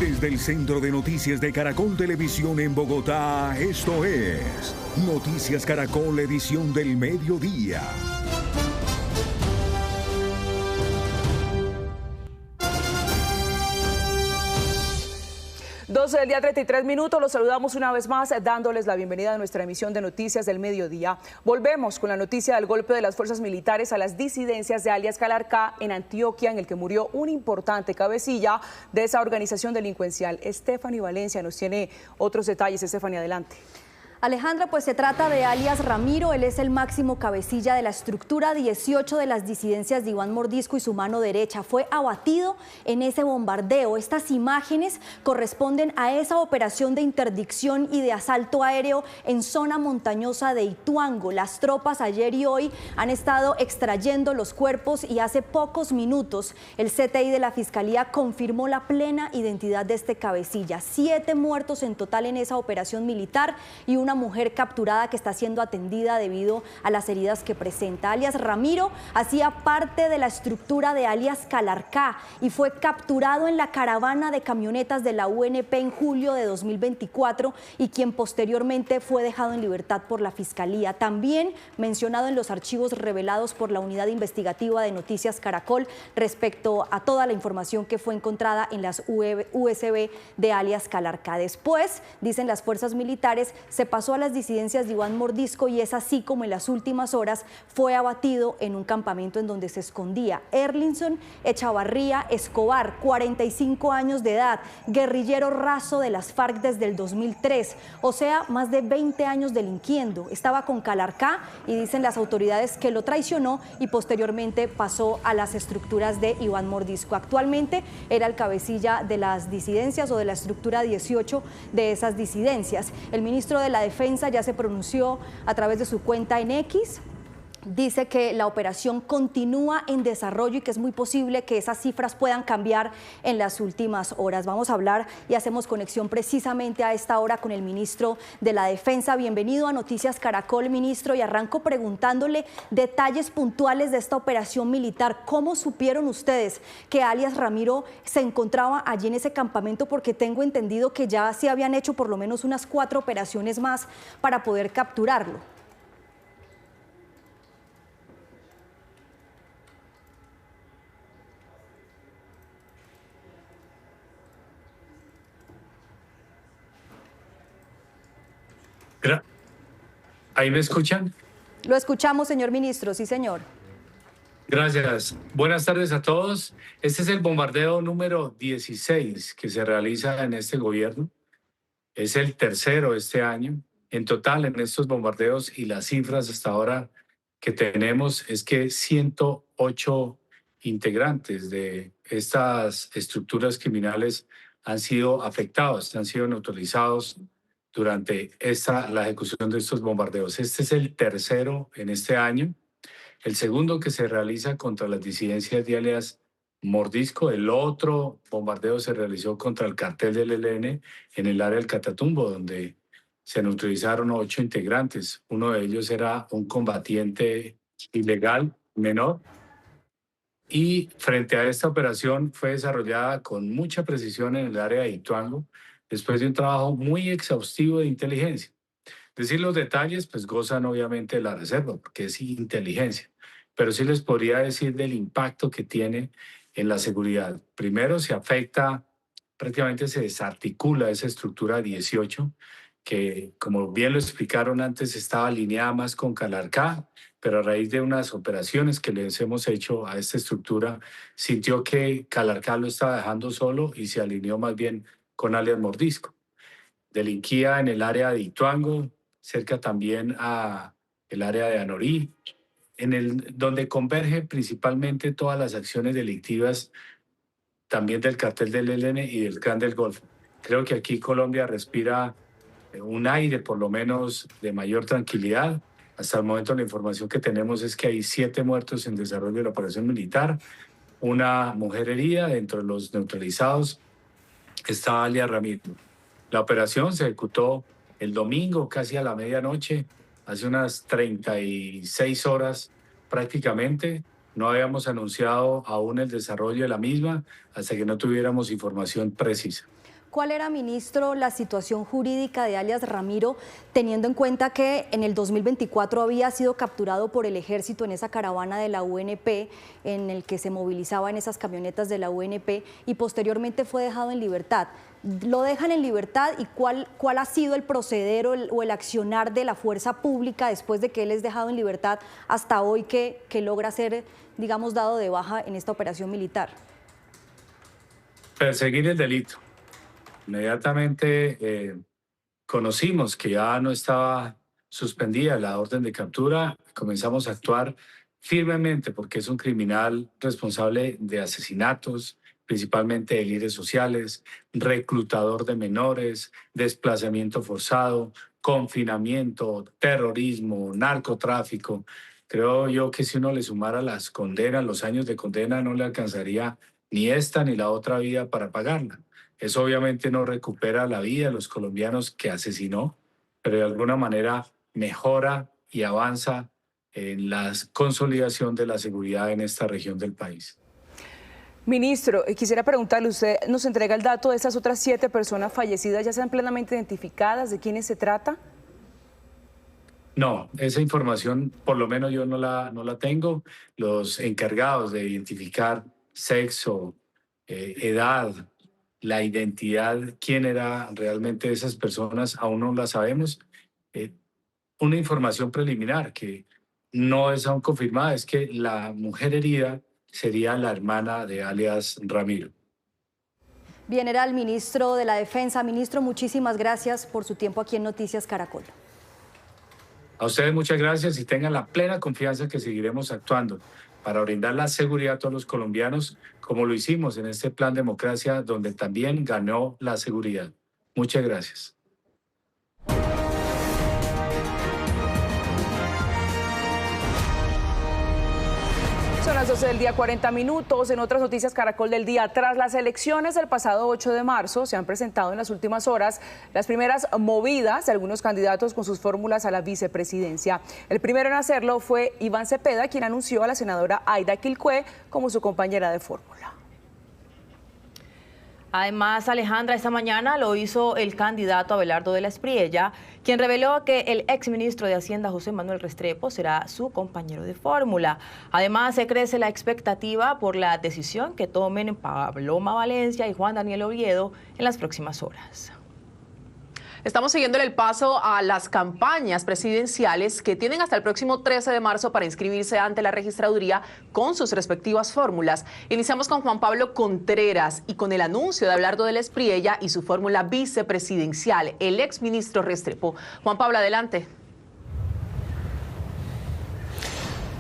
Desde el Centro de Noticias de Caracol Televisión en Bogotá, esto es Noticias Caracol, edición del mediodía. 12 del día, 33 minutos. Los saludamos una vez más, dándoles la bienvenida a nuestra emisión de Noticias del Mediodía. Volvemos con la noticia del golpe de las fuerzas militares a las disidencias de alias Calarcá en Antioquia, en el que murió un importante cabecilla de esa organización delincuencial. Stephanie Valencia nos tiene otros detalles. Stephanie, adelante. Alejandra, pues se trata de alias Ramiro. Él es el máximo cabecilla de la estructura 18 de las disidencias de Iván Mordisco y su mano derecha. Fue abatido en ese bombardeo. Estas imágenes corresponden a esa operación de interdicción y de asalto aéreo en zona montañosa de Ituango. Las tropas ayer y hoy han estado extrayendo los cuerpos y hace pocos minutos el CTI de la Fiscalía confirmó la plena identidad de este cabecilla. 7 muertos en total en esa operación militar y una mujer capturada que está siendo atendida debido a las heridas que presenta. Alias Ramiro hacía parte de la estructura de alias Calarcá y fue capturado en la caravana de camionetas de la UNP en julio de 2024 y quien posteriormente fue dejado en libertad por la Fiscalía. También mencionado en los archivos revelados por la Unidad Investigativa de Noticias Caracol respecto a toda la información que fue encontrada en las USB de alias Calarcá. Después, dicen las fuerzas militares, se pasó a las disidencias de Iván Mordisco y es así como en las últimas horas fue abatido en un campamento en donde se escondía. Erlinson Echavarría Escobar, 45 años de edad, guerrillero raso de las FARC desde el 2003, o sea, más de 20 años delinquiendo. Estaba con Calarcá y dicen las autoridades que lo traicionó y posteriormente pasó a las estructuras de Iván Mordisco. Actualmente era el cabecilla de las disidencias o de la estructura 18 de esas disidencias. El ministro de la Defensa ya se pronunció a través de su cuenta en X. Dice que la operación continúa en desarrollo y que es muy posible que esas cifras puedan cambiar en las últimas horas. Vamos a hablar y hacemos conexión precisamente a esta hora con el ministro de la Defensa. Bienvenido a Noticias Caracol, ministro, y arranco preguntándole detalles puntuales de esta operación militar. ¿Cómo supieron ustedes que alias Ramiro se encontraba allí en ese campamento? Porque tengo entendido que ya se habían hecho por lo menos unas 4 operaciones más para poder capturarlo. ¿Ahí me escuchan? Lo escuchamos, señor ministro. Sí, señor. Gracias. Buenas tardes a todos. Este es el bombardeo número 16 que se realiza en este gobierno. Es el tercero este año. En total, en estos bombardeos y las cifras hasta ahora que tenemos es que 108 integrantes de estas estructuras criminales han sido afectados, han sido neutralizados durante la ejecución de estos bombardeos. Este es el tercero en este año. El segundo que se realiza contra las disidencias de alias Mordisco. El otro bombardeo se realizó contra el cartel del ELN en el área del Catatumbo, donde se neutralizaron 8 integrantes. Uno de ellos era un combatiente ilegal menor. Y frente a esta operación fue desarrollada con mucha precisión en el área de Ituango, después de un trabajo muy exhaustivo de inteligencia. Decir los detalles, pues gozan obviamente de la reserva, porque es inteligencia, pero sí les podría decir del impacto que tiene en la seguridad. Primero se afecta, prácticamente se desarticula esa estructura 18, que como bien lo explicaron antes, estaba alineada más con Calarcá, pero a raíz de unas operaciones que les hemos hecho a esta estructura, sintió que Calarcá lo estaba dejando solo y se alineó más bien con alias Mordisco. Delinquía en el área de Ituango, cerca también a el área de Anorí, donde converge principalmente todas las acciones delictivas también del cartel del ELN y del Clan del Golfo. Creo que aquí Colombia respira un aire por lo menos de mayor tranquilidad. Hasta el momento la información que tenemos es que hay 7 muertos en desarrollo de la operación militar, una mujer herida. Dentro de los neutralizados está alias Ramiro. La operación se ejecutó el domingo casi a la medianoche, hace unas 36 horas prácticamente. No habíamos anunciado aún el desarrollo de la misma hasta que no tuviéramos información precisa. ¿Cuál era, ministro, la situación jurídica de alias Ramiro, teniendo en cuenta que en el 2024 había sido capturado por el ejército en esa caravana de la UNP, en el que se movilizaba en esas camionetas de la UNP, y posteriormente fue dejado en libertad? ¿Lo dejan en libertad y cuál ha sido el proceder o el accionar de la fuerza pública después de que él es dejado en libertad hasta hoy que logra ser, digamos, dado de baja en esta operación militar? Perseguir el delito. Inmediatamente conocimos que ya no estaba suspendida la orden de captura, comenzamos a actuar firmemente porque es un criminal responsable de asesinatos, principalmente de líderes sociales, reclutador de menores, desplazamiento forzado, confinamiento, terrorismo, narcotráfico. Creo yo que si uno le sumara las condenas, los años de condena, no le alcanzaría ni esta ni la otra vida para pagarla. Eso obviamente no recupera la vida de los colombianos que asesinó, pero de alguna manera mejora y avanza en la consolidación de la seguridad en esta región del país. Ministro, quisiera preguntarle, usted nos entrega el dato de esas otras 7 personas fallecidas, ¿ya están plenamente identificadas? ¿De quiénes se trata? No, esa información por lo menos yo no la tengo. Los encargados de identificar sexo, edad, la identidad, quién era realmente esas personas, aún no la sabemos. Una información preliminar que no es aún confirmada es que la mujer herida sería la hermana de alias Ramiro. Bien, era el ministro de la Defensa. Ministro, muchísimas gracias por su tiempo aquí en Noticias Caracol. A ustedes muchas gracias y tengan la plena confianza que seguiremos actuando para brindar la seguridad a todos los colombianos, como lo hicimos en este Plan Democracia, donde también ganó la seguridad. Muchas gracias. Son las 12 del día, 40 minutos. En otras noticias, Caracol del día. Tras las elecciones del pasado 8 de marzo, se han presentado en las últimas horas las primeras movidas de algunos candidatos con sus fórmulas a la vicepresidencia. El primero en hacerlo fue Iván Cepeda, quien anunció a la senadora Aida Quilcue como su compañera de fórmula. Además, Alejandra, esta mañana lo hizo el candidato Abelardo de la Espriella, quien reveló que el exministro de Hacienda, José Manuel Restrepo, será su compañero de fórmula. Además, se crece la expectativa por la decisión que tomen Paloma Valencia y Juan Daniel Oviedo en las próximas horas. Estamos siguiéndole el paso a las campañas presidenciales que tienen hasta el próximo 13 de marzo para inscribirse ante la registraduría con sus respectivas fórmulas. Iniciamos con Juan Pablo Contreras y con el anuncio de Abelardo de la Espriella y su fórmula vicepresidencial, el exministro Restrepo. Juan Pablo, adelante.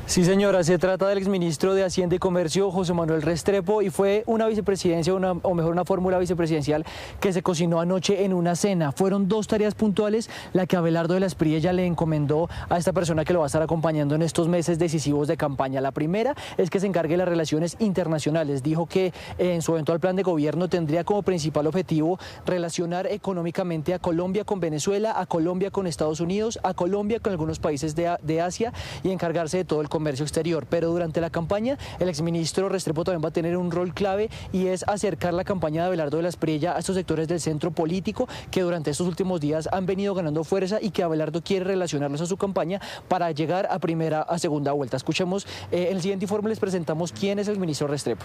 Sí, señora, se trata del exministro de Hacienda y Comercio, José Manuel Restrepo, y fue una vicepresidencia, una fórmula vicepresidencial que se cocinó anoche en una cena. Fueron 2 tareas puntuales la que Abelardo de la Espriella le encomendó a esta persona que lo va a estar acompañando en estos meses decisivos de campaña. La primera es que se encargue de las relaciones internacionales. Dijo que en su eventual plan de gobierno tendría como principal objetivo relacionar económicamente a Colombia con Venezuela, a Colombia con Estados Unidos, a Colombia con algunos países de Asia y encargarse de todo el comercio exterior. Pero durante la campaña el exministro Restrepo también va a tener un rol clave y es acercar la campaña de Abelardo de la Espriella a estos sectores del centro político que durante estos últimos días han venido ganando fuerza y que Abelardo quiere relacionarlos a su campaña para llegar a segunda vuelta. Escuchemos, en el siguiente informe les presentamos quién es el ministro Restrepo.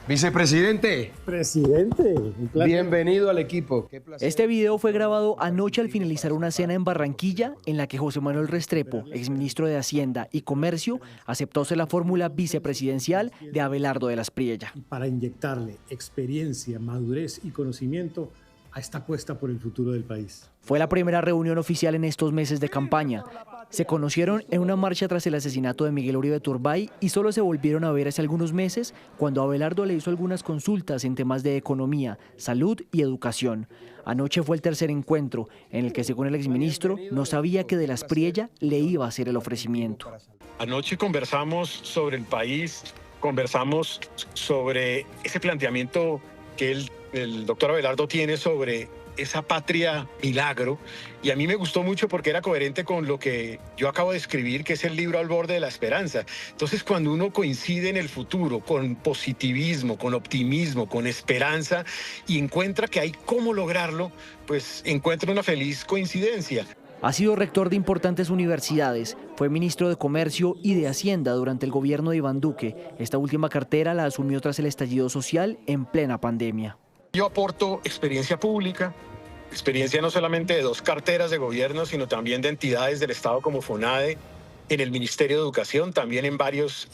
Vicepresidente. Presidente. Bienvenido al equipo. Qué placer. Este video fue grabado anoche al finalizar una cena en Barranquilla en la que José Manuel Restrepo, exministro de Hacienda y Comercio, aceptó ser la fórmula vicepresidencial de Abelardo de la Espriella. Para inyectarle experiencia, madurez y conocimiento a esta apuesta por el futuro del país. Fue la primera reunión oficial en estos meses de campaña. Se conocieron en una marcha tras el asesinato de Miguel Uribe Turbay y solo se volvieron a ver hace algunos meses cuando Abelardo le hizo algunas consultas en temas de economía, salud y educación. Anoche fue el tercer encuentro en el que, según el exministro, no sabía que de la Espriella le iba a hacer el ofrecimiento. Anoche conversamos sobre el país, conversamos sobre ese planteamiento que el doctor Abelardo tiene sobre esa patria milagro, y a mí me gustó mucho porque era coherente con lo que yo acabo de escribir, que es el libro Al borde de la esperanza. Entonces, cuando uno coincide en el futuro con positivismo, con optimismo, con esperanza, y encuentra que hay cómo lograrlo, pues encuentra una feliz coincidencia. Ha sido rector de importantes universidades, fue ministro de Comercio y de Hacienda durante el gobierno de Iván Duque. Esta última cartera la asumió tras el estallido social en plena pandemia. Yo aporto experiencia pública, experiencia no solamente de 2 carteras de gobierno, sino también de entidades del Estado como FONADE, en el Ministerio de Educación, también en varias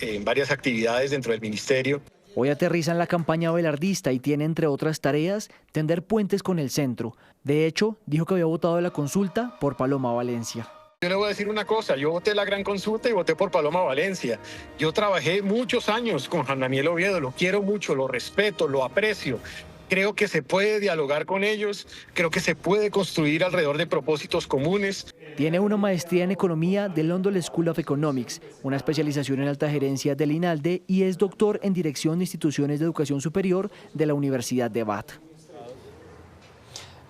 actividades dentro del ministerio. Hoy aterriza en la campaña abelardista y tiene, entre otras tareas, tender puentes con el centro. De hecho, dijo que había votado en la consulta por Paloma Valencia. Yo le voy a decir una cosa, yo voté la gran consulta y voté por Paloma Valencia. Yo trabajé muchos años con Juan Daniel Oviedo, lo quiero mucho, lo respeto, lo aprecio. Creo que se puede dialogar con ellos, creo que se puede construir alrededor de propósitos comunes. Tiene una maestría en Economía del London School of Economics, una especialización en alta gerencia del INALDE y es doctor en Dirección de Instituciones de Educación Superior de la Universidad de Bath.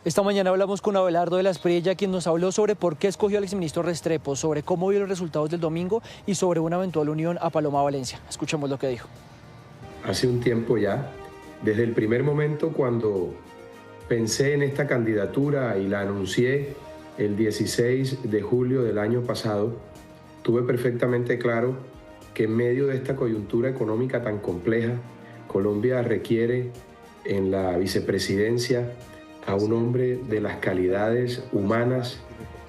Esta mañana hablamos con Abelardo de la Espriella, quien nos habló sobre por qué escogió al exministro Restrepo, sobre cómo vio los resultados del domingo y sobre una eventual unión a Paloma Valencia. Escuchemos lo que dijo. Hace un tiempo ya, desde el primer momento cuando pensé en esta candidatura y la anuncié el 16 de julio del año pasado, tuve perfectamente claro que en medio de esta coyuntura económica tan compleja, Colombia requiere en la vicepresidencia a un hombre de las calidades humanas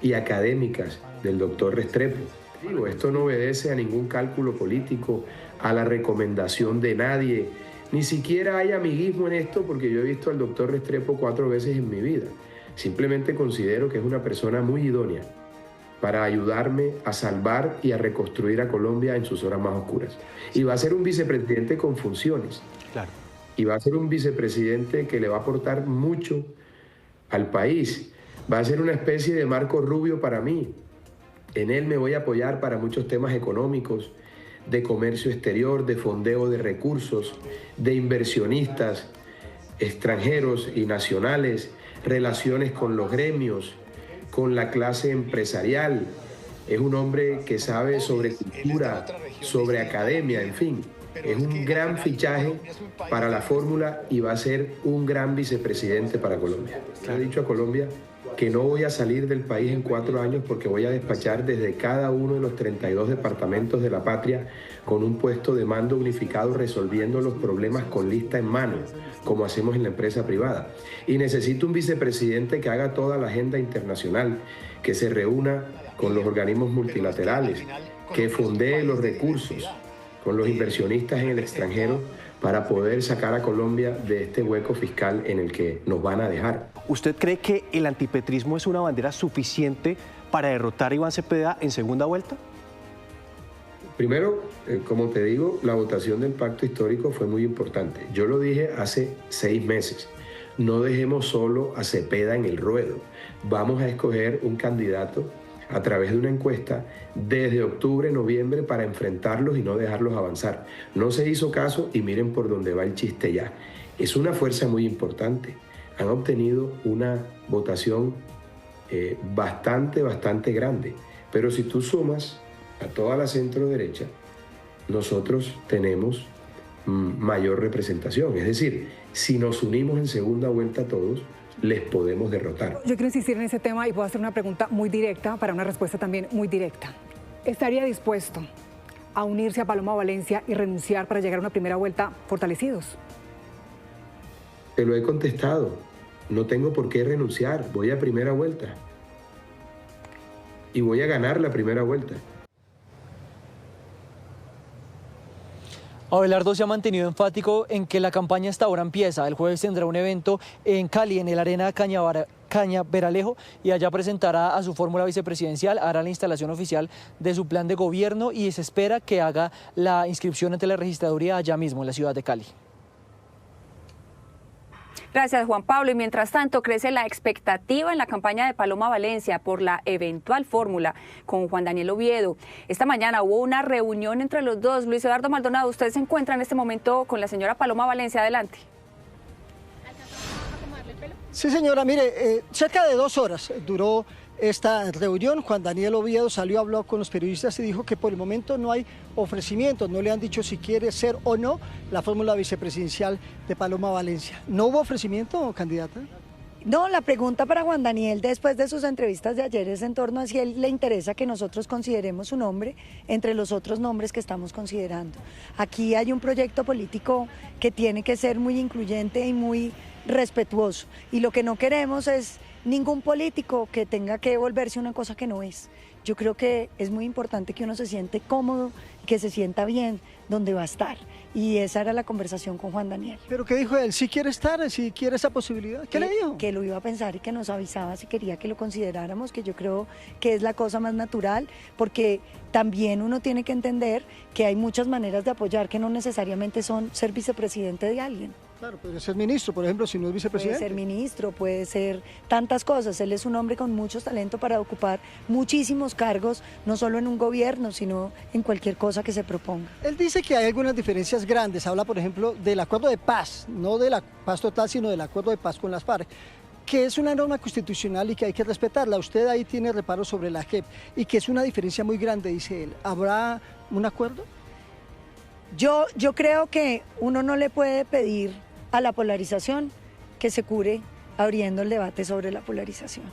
y académicas del doctor Restrepo. Digo, esto no obedece a ningún cálculo político, a la recomendación de nadie, ni siquiera hay amiguismo en esto porque yo he visto al doctor Restrepo 4 veces en mi vida. Simplemente considero que es una persona muy idónea para ayudarme a salvar y a reconstruir a Colombia en sus horas más oscuras. Y va a ser un vicepresidente con funciones. Claro. Y va a ser un vicepresidente que le va a aportar mucho al país. Va a ser una especie de Marco Rubio para mí. En él me voy a apoyar para muchos temas económicos, de comercio exterior, de fondeo de recursos, de inversionistas extranjeros y nacionales, relaciones con los gremios, con la clase empresarial. Es un hombre que sabe sobre cultura, sobre academia, en fin. Es un gran fichaje para la fórmula y va a ser un gran vicepresidente para Colombia. Le he dicho a Colombia que no voy a salir del país en 4 años porque voy a despachar desde cada uno de los 32 departamentos de la patria con un puesto de mando unificado resolviendo los problemas con lista en mano, como hacemos en la empresa privada. Y necesito un vicepresidente que haga toda la agenda internacional, que se reúna con los organismos multilaterales, que fondee los recursos con los inversionistas en el extranjero para poder sacar a Colombia de este hueco fiscal en el que nos van a dejar. ¿Usted cree que el antipetrismo es una bandera suficiente para derrotar a Iván Cepeda en segunda vuelta? Primero, como te digo, la votación del pacto histórico fue muy importante. Yo lo dije hace 6 meses. No dejemos solo a Cepeda en el ruedo. Vamos a escoger un candidato a través de una encuesta desde octubre, noviembre para enfrentarlos y no dejarlos avanzar. No se hizo caso y miren por dónde va el chiste ya. Es una fuerza muy importante. Han obtenido una votación bastante grande. Pero si tú sumas a toda la centro derecha, nosotros tenemos mayor representación. Es decir, si nos unimos en segunda vuelta todos, les podemos derrotar. Yo quiero insistir en ese tema y puedo hacer una pregunta muy directa para una respuesta también muy directa. ¿Estaría dispuesto a unirse a Paloma Valencia y renunciar para llegar a una primera vuelta fortalecidos? Te lo he contestado. No tengo por qué renunciar. Voy a primera vuelta. Y voy a ganar la primera vuelta. Abelardo se ha mantenido enfático en que la campaña hasta ahora empieza. El jueves tendrá un evento en Cali, en el Arena Cañaveralejo, y allá presentará a su fórmula vicepresidencial, hará la instalación oficial de su plan de gobierno y se espera que haga la inscripción ante la registraduría allá mismo, en la ciudad de Cali. Gracias, Juan Pablo. Y mientras tanto, crece la expectativa en la campaña de Paloma Valencia por la eventual fórmula con Juan Daniel Oviedo. Esta mañana hubo una reunión entre los dos. Luis Eduardo Maldonado, usted se encuentra en este momento con la señora Paloma Valencia. Adelante. Sí, señora, mire, cerca de 2 horas duró esta reunión. Juan Daniel Oviedo salió, habló con los periodistas y dijo que por el momento no hay ofrecimientos, no le han dicho si quiere ser o no la fórmula vicepresidencial de Paloma Valencia. ¿No hubo ofrecimiento, candidata? No, la pregunta para Juan Daniel después de sus entrevistas de ayer es en torno a si él le interesa que nosotros consideremos su nombre entre los otros nombres que estamos considerando. Aquí hay un proyecto político que tiene que ser muy incluyente y muy respetuoso, y lo que no queremos es ningún político que tenga que volverse una cosa que no es. Yo creo que es muy importante que uno se siente cómodo, que se sienta bien donde va a estar. Y esa era la conversación con Juan Daniel. ¿Pero qué dijo él? ¿Sí quiere estar? ¿Sí quiere esa posibilidad? ¿Qué le dijo? Que lo iba a pensar y que nos avisaba si quería que lo consideráramos, que yo creo que es la cosa más natural, porque también uno tiene que entender que hay muchas maneras de apoyar que no necesariamente son ser vicepresidente de alguien. Claro, podría ser ministro, por ejemplo, si no es vicepresidente. Puede ser ministro, puede ser tantas cosas. Él es un hombre con mucho talento para ocupar muchísimos cargos, no solo en un gobierno, sino en cualquier cosa que se proponga. Él dice que hay algunas diferencias grandes. Habla, por ejemplo, del acuerdo de paz, no de la paz total, sino del acuerdo de paz con las FARC, que es una norma constitucional y que hay que respetarla. Usted ahí tiene reparos sobre la JEP y que es una diferencia muy grande, dice él. ¿Habrá un acuerdo? Yo creo que uno no le puede pedir a la polarización que se cure abriendo el debate sobre la polarización.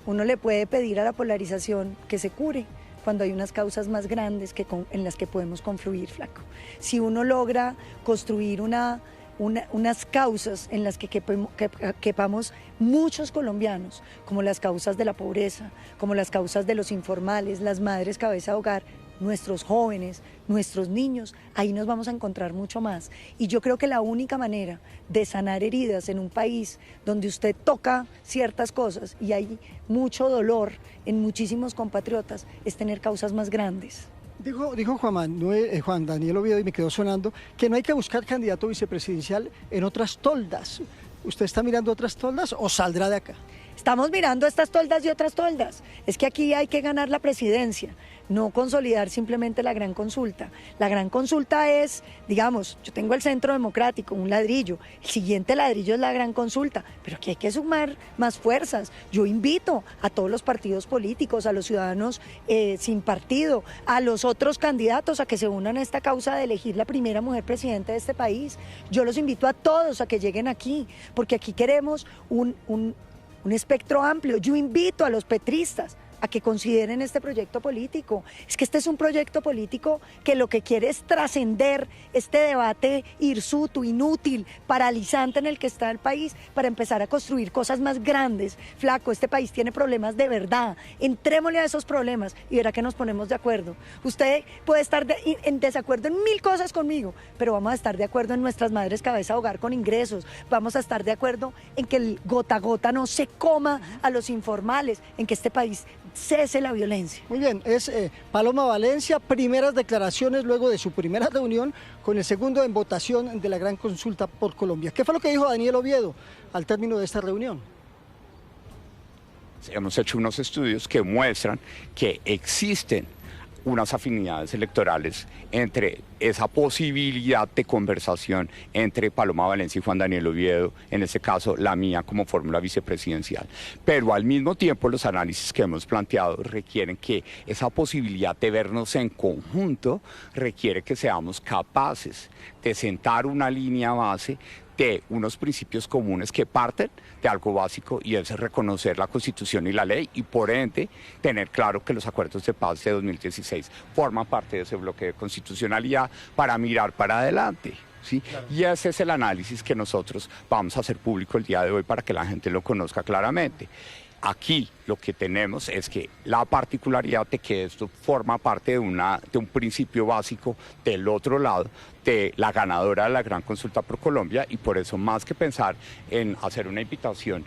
Uno le puede pedir a la polarización que se cure cuando hay unas causas más grandes en las que podemos confluir, flaco. Si uno logra construir unas causas en las que quepamos muchos colombianos, como las causas de la pobreza, como las causas de los informales, las madres cabeza de hogar, nuestros jóvenes, nuestros niños, ahí nos vamos a encontrar mucho más. Y yo creo que la única manera de sanar heridas en un país donde usted toca ciertas cosas y hay mucho dolor en muchísimos compatriotas es tener causas más grandes. Dijo Juan Daniel Oviedo, y me quedó sonando, que no hay que buscar candidato vicepresidencial en otras toldas. ¿Usted está mirando otras toldas o saldrá de acá? Estamos mirando estas toldas y otras toldas. Es que aquí hay que ganar la presidencia, no consolidar simplemente la gran consulta. La gran consulta es, digamos, yo tengo el Centro Democrático, un ladrillo, el siguiente ladrillo es la gran consulta, pero aquí hay que sumar más fuerzas. Yo invito a todos los partidos políticos, a los ciudadanos sin partido, a los otros candidatos a que se unan a esta causa de elegir la primera mujer presidenta de este país. Yo los invito a todos a que lleguen aquí, porque aquí queremos un espectro amplio. Yo invito a los petristas a que consideren este proyecto político. Es que este es un proyecto político que lo que quiere es trascender este debate hirsuto, inútil, paralizante en el que está el país, para empezar a construir cosas más grandes. Flaco, este país tiene problemas de verdad. Entrémosle a esos problemas y verá que nos ponemos de acuerdo. Usted puede estar en desacuerdo en 1000 cosas conmigo, pero vamos a estar de acuerdo en nuestras madres cabeza de hogar con ingresos. Vamos a estar de acuerdo en que el gota a gota no se coma a los informales, en que este país cese la violencia. Muy bien, es Paloma Valencia, primeras declaraciones luego de su primera reunión con el segundo en votación de la gran consulta por Colombia. ¿Qué fue lo que dijo Daniel Oviedo al término de esta reunión? Hemos hecho unos estudios que muestran que existen unas afinidades electorales entre esa posibilidad de conversación entre Paloma Valencia y Juan Daniel Oviedo, en este caso la mía como fórmula vicepresidencial. Pero al mismo tiempo los análisis que hemos planteado requieren que esa posibilidad de vernos en conjunto requiere que seamos capaces de sentar una línea base de unos principios comunes que parten de algo básico, y es reconocer la Constitución y la ley, y por ende tener claro que los acuerdos de paz de 2016 forman parte de ese bloque de constitucionalidad para mirar para adelante. ¿Sí? Claro. Y ese es el análisis que nosotros vamos a hacer público el día de hoy para que la gente lo conozca claramente. Aquí lo que tenemos es que la particularidad de que esto forma parte de un principio básico del otro lado, de la ganadora de la gran consulta por Colombia, y por eso, más que pensar en hacer una invitación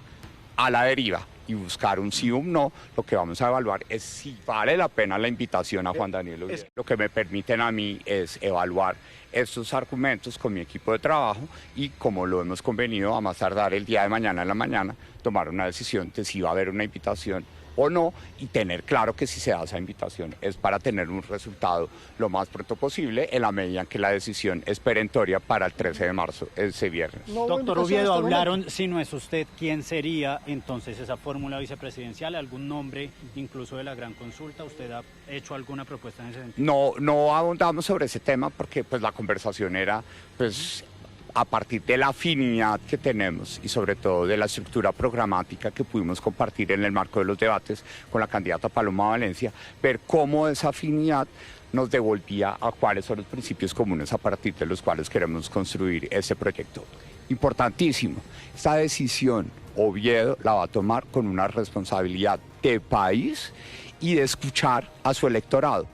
a la deriva y buscar un sí o un no, lo que vamos a evaluar es si vale la pena la invitación a Juan Daniel Oviedo. Lo que me permiten a mí es evaluar estos argumentos con mi equipo de trabajo y, como lo hemos convenido, a más tardar el día de mañana en la mañana, tomar una decisión de si va a haber una invitación o no, y tener claro que si se da esa invitación es para tener un resultado lo más pronto posible, en la medida en que la decisión es perentoria para el 13 de marzo, ese viernes. Doctor Oviedo, hablaron, si no es usted, ¿quién sería entonces esa fórmula vicepresidencial? ¿Algún nombre incluso de la gran consulta? ¿Usted ha hecho alguna propuesta en ese sentido? No abundamos sobre ese tema porque pues la conversación era pues a partir de la afinidad que tenemos y sobre todo de la estructura programática que pudimos compartir en el marco de los debates con la candidata Paloma Valencia, ver cómo esa afinidad nos devolvía a cuáles son los principios comunes a partir de los cuales queremos construir este proyecto. Importantísimo, esta decisión Oviedo la va a tomar con una responsabilidad de país y de escuchar a su electorado.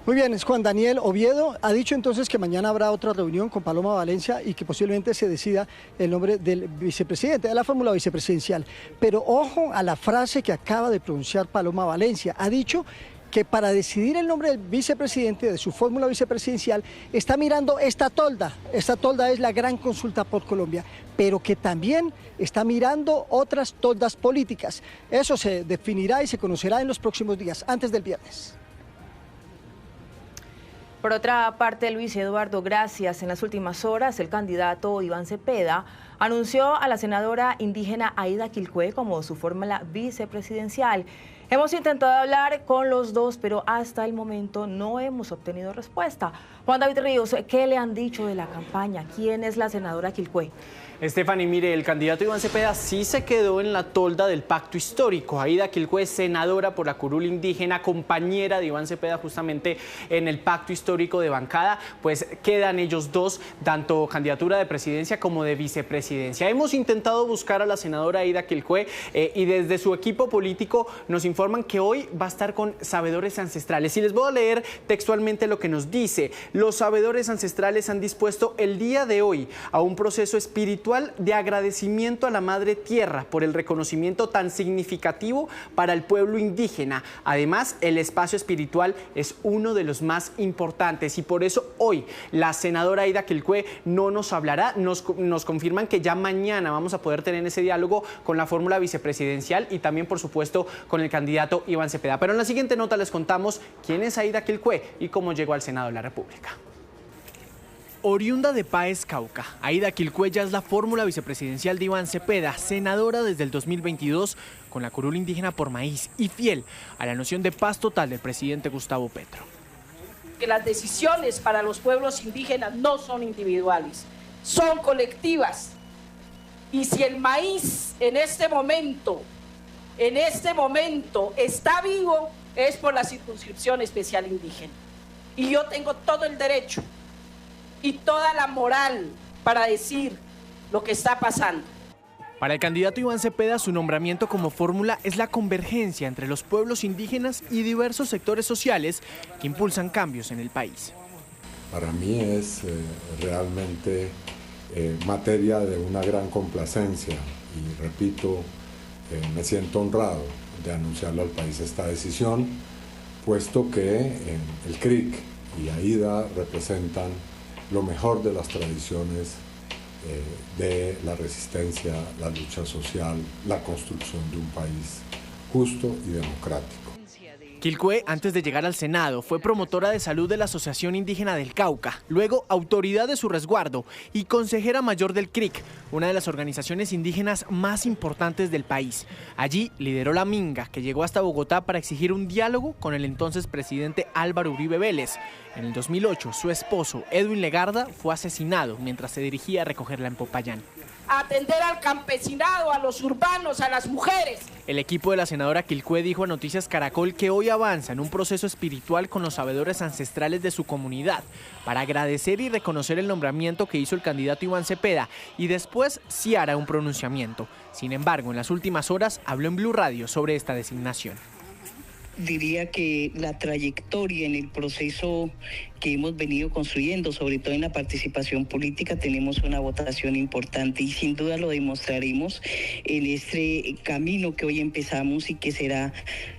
Muy bien, es Juan Daniel Oviedo. Ha dicho entonces que mañana habrá otra reunión con Paloma Valencia y que posiblemente se decida el nombre del vicepresidente, de la fórmula vicepresidencial. Pero ojo a la frase que acaba de pronunciar Paloma Valencia. Ha dicho que para decidir el nombre del vicepresidente, de su fórmula vicepresidencial, está mirando esta tolda. Esta tolda es la gran consulta por Colombia, pero que también está mirando otras toldas políticas. Eso se definirá y se conocerá en los próximos días, antes del viernes. Por otra parte, Luis Eduardo, gracias. En las últimas horas, el candidato Iván Cepeda anunció a la senadora indígena Aida Quilcue como su fórmula vicepresidencial. Hemos intentado hablar con los dos, pero hasta el momento no hemos obtenido respuesta. Juan David Ríos, ¿qué le han dicho de la campaña? ¿Quién es la senadora Quilcue? Stephanie, mire, el candidato Iván Cepeda sí se quedó en la tolda del pacto histórico. Aida Quilcue, senadora por la curul indígena, compañera de Iván Cepeda justamente en el pacto histórico de bancada, pues quedan ellos dos, tanto candidatura de presidencia como de vicepresidencia. Hemos intentado buscar a la senadora Aida Quilcue y desde su equipo político nos informan que hoy va a estar con sabedores ancestrales. Y les voy a leer textualmente lo que nos dice. Los sabedores ancestrales han dispuesto el día de hoy a un proceso espiritual de agradecimiento a la Madre Tierra por el reconocimiento tan significativo para el pueblo indígena. Además, el espacio espiritual es uno de los más importantes y por eso hoy la senadora Aida Quilcue no nos hablará. Nos confirman que ya mañana vamos a poder tener ese diálogo con la fórmula vicepresidencial y también, por supuesto, con el candidato Iván Cepeda. Pero en la siguiente nota les contamos quién es Aida Quilcue y cómo llegó al Senado de la República. Oriunda de Páez, Cauca, Aida Quilcue ya es la fórmula vicepresidencial de Iván Cepeda, senadora desde el 2022 con la curul indígena por maíz y fiel a la noción de paz total del presidente Gustavo Petro. Que las decisiones para los pueblos indígenas no son individuales, son colectivas. Y si el maíz en este momento está vivo, es por la circunscripción especial indígena. Y yo tengo todo el derecho y toda la moral para decir lo que está pasando. Para el candidato Iván Cepeda, su nombramiento como fórmula es la convergencia entre los pueblos indígenas y diversos sectores sociales que impulsan cambios en el país. Para mí es realmente materia de una gran complacencia y repito, me siento honrado de anunciarle al país esta decisión, puesto que el CRIC y AIDA representan lo mejor de las tradiciones de la resistencia, la lucha social, la construcción de un país justo y democrático. Quilcue, antes de llegar al Senado, fue promotora de salud de la Asociación Indígena del Cauca, luego autoridad de su resguardo y consejera mayor del CRIC, una de las organizaciones indígenas más importantes del país. Allí lideró la minga que llegó hasta Bogotá para exigir un diálogo con el entonces presidente Álvaro Uribe Vélez. En el 2008, su esposo, Edwin Legarda, fue asesinado mientras se dirigía a recogerla en Popayán. Atender al campesinado, a los urbanos, a las mujeres. El equipo de la senadora Quilcue dijo a Noticias Caracol que hoy avanza en un proceso espiritual con los sabedores ancestrales de su comunidad para agradecer y reconocer el nombramiento que hizo el candidato Iván Cepeda y después sí hará un pronunciamiento. Sin embargo, en las últimas horas habló en Blue Radio sobre esta designación. diría que la trayectoria en el proceso que hemos venido construyendo, sobre todo en la participación política, tenemos una votación importante y sin duda lo demostraremos en este camino que hoy empezamos y que será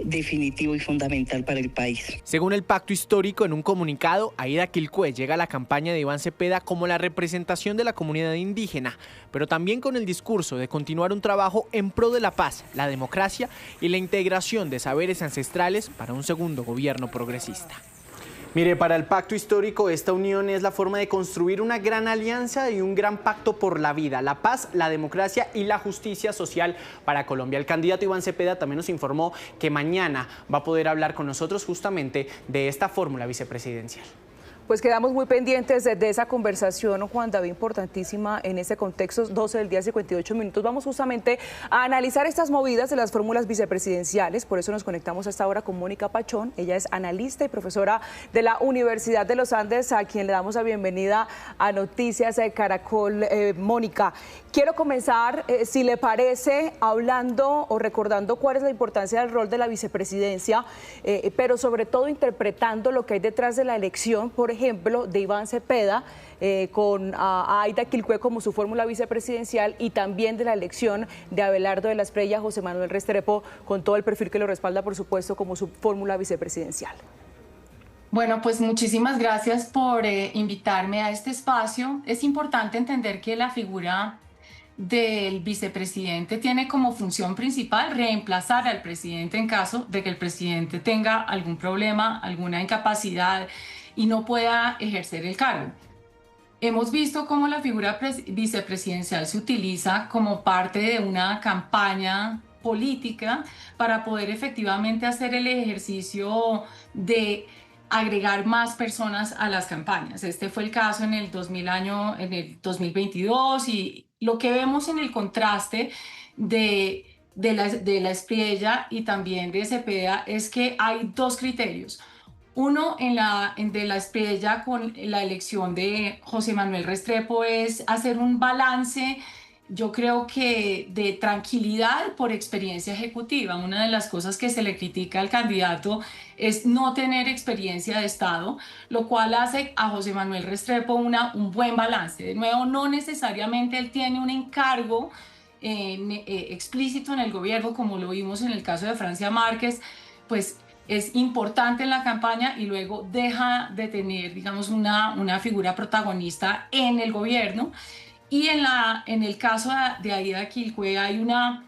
definitivo y fundamental para el país. Según el pacto histórico, en un comunicado, Aída Quilcue llega a la campaña de Iván Cepeda como la representación de la comunidad indígena, pero también con el discurso de continuar un trabajo en pro de la paz, la democracia y la integración de saberes ancestrales para un segundo gobierno progresista. Mire, para el pacto histórico, esta unión es la forma de construir una gran alianza y un gran pacto por la vida, la paz, la democracia y la justicia social para Colombia. El candidato Iván Cepeda también nos informó que mañana va a poder hablar con nosotros justamente de esta fórmula vicepresidencial. Pues quedamos muy pendientes de esa conversación, Juan David, importantísima en este contexto. 12 del día, 58 minutos. Vamos justamente a analizar estas movidas de las fórmulas vicepresidenciales. Por eso nos conectamos a esta hora con Mónica Pachón. Ella es analista y profesora de la Universidad de los Andes, a quien le damos la bienvenida a Noticias de Caracol. Mónica, quiero comenzar, si le parece, hablando o recordando cuál es la importancia del rol de la vicepresidencia, pero sobre todo interpretando lo que hay detrás de la elección, por ejemplo, de Iván Cepeda, con Aída Quilcue como su fórmula vicepresidencial, y también de la elección de Abelardo de la Espriella, José Manuel Restrepo, con todo el perfil que lo respalda, por supuesto, como su fórmula vicepresidencial. Bueno, pues muchísimas gracias por invitarme a este espacio. Es importante entender que la figura del vicepresidente tiene como función principal reemplazar al presidente en caso de que el presidente tenga algún problema, alguna incapacidad y no pueda ejercer el cargo. Hemos visto cómo la figura vicepresidencial se utiliza como parte de una campaña política para poder efectivamente hacer el ejercicio de agregar más personas a las campañas. Este fue el caso en el 2022 y lo que vemos en el contraste de la Espriella y también de Cepeda es que hay dos criterios. Uno, de la Espriella con la elección de José Manuel Restrepo, es hacer un balance, yo creo que de tranquilidad por experiencia ejecutiva. Una de las cosas que se le critica al candidato es no tener experiencia de Estado, lo cual hace a José Manuel Restrepo un buen balance. De nuevo, no necesariamente él tiene un encargo explícito en el gobierno, como lo vimos en el caso de Francia Márquez, pues es importante en la campaña y luego deja de tener, digamos, una figura protagonista en el gobierno. Y en el caso de Aída Quilcue hay una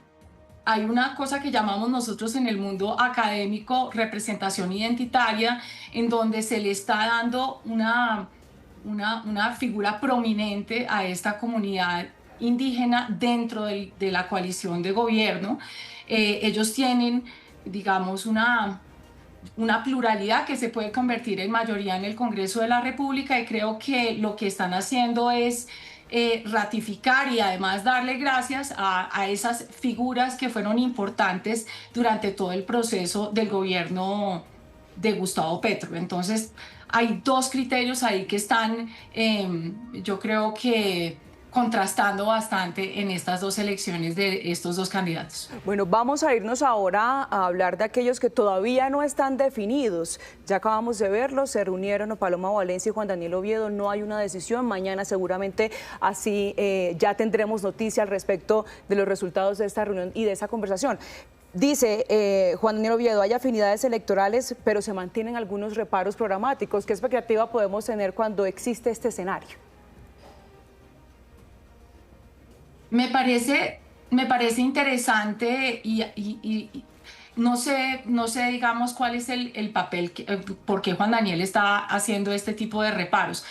cosa que llamamos nosotros en el mundo académico representación identitaria, en donde se le está dando una figura prominente a esta comunidad indígena dentro de la coalición de gobierno. Ellos tienen, digamos, una pluralidad que se puede convertir en mayoría en el Congreso de la República, y creo que lo que están haciendo es ratificar y además darle gracias a esas figuras que fueron importantes durante todo el proceso del gobierno de Gustavo Petro. Entonces hay dos criterios ahí que están, yo creo que contrastando bastante en estas dos elecciones de estos dos candidatos. Bueno, vamos a irnos ahora a hablar de aquellos que todavía no están definidos. Ya acabamos de verlos, se reunieron Paloma Valencia y Juan Daniel Oviedo, no hay una decisión. Mañana seguramente así ya tendremos noticia al respecto de los resultados de esta reunión y de esa conversación. Dice Juan Daniel Oviedo, hay afinidades electorales, pero se mantienen algunos reparos programáticos. ¿Qué expectativa podemos tener cuando existe este escenario? Me parece interesante y no sé, digamos, cuál es el papel, por qué Juan Daniel está haciendo este tipo de reparos.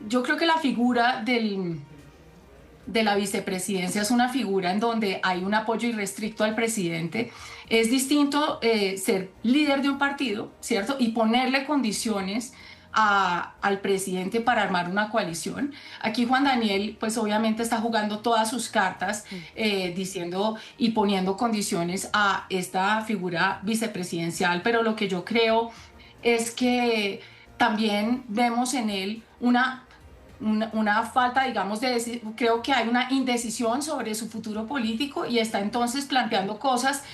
Yo creo que la figura de la vicepresidencia es una figura en donde hay un apoyo irrestricto al presidente. Es distinto ser líder de un partido, ¿cierto? Y ponerle condiciones al presidente para armar una coalición. Aquí Juan Daniel pues obviamente está jugando todas sus cartas diciendo y poniendo condiciones a esta figura vicepresidencial, pero lo que yo creo es que también vemos en él una falta, digamos, creo que hay una indecisión sobre su futuro político y está entonces planteando cosas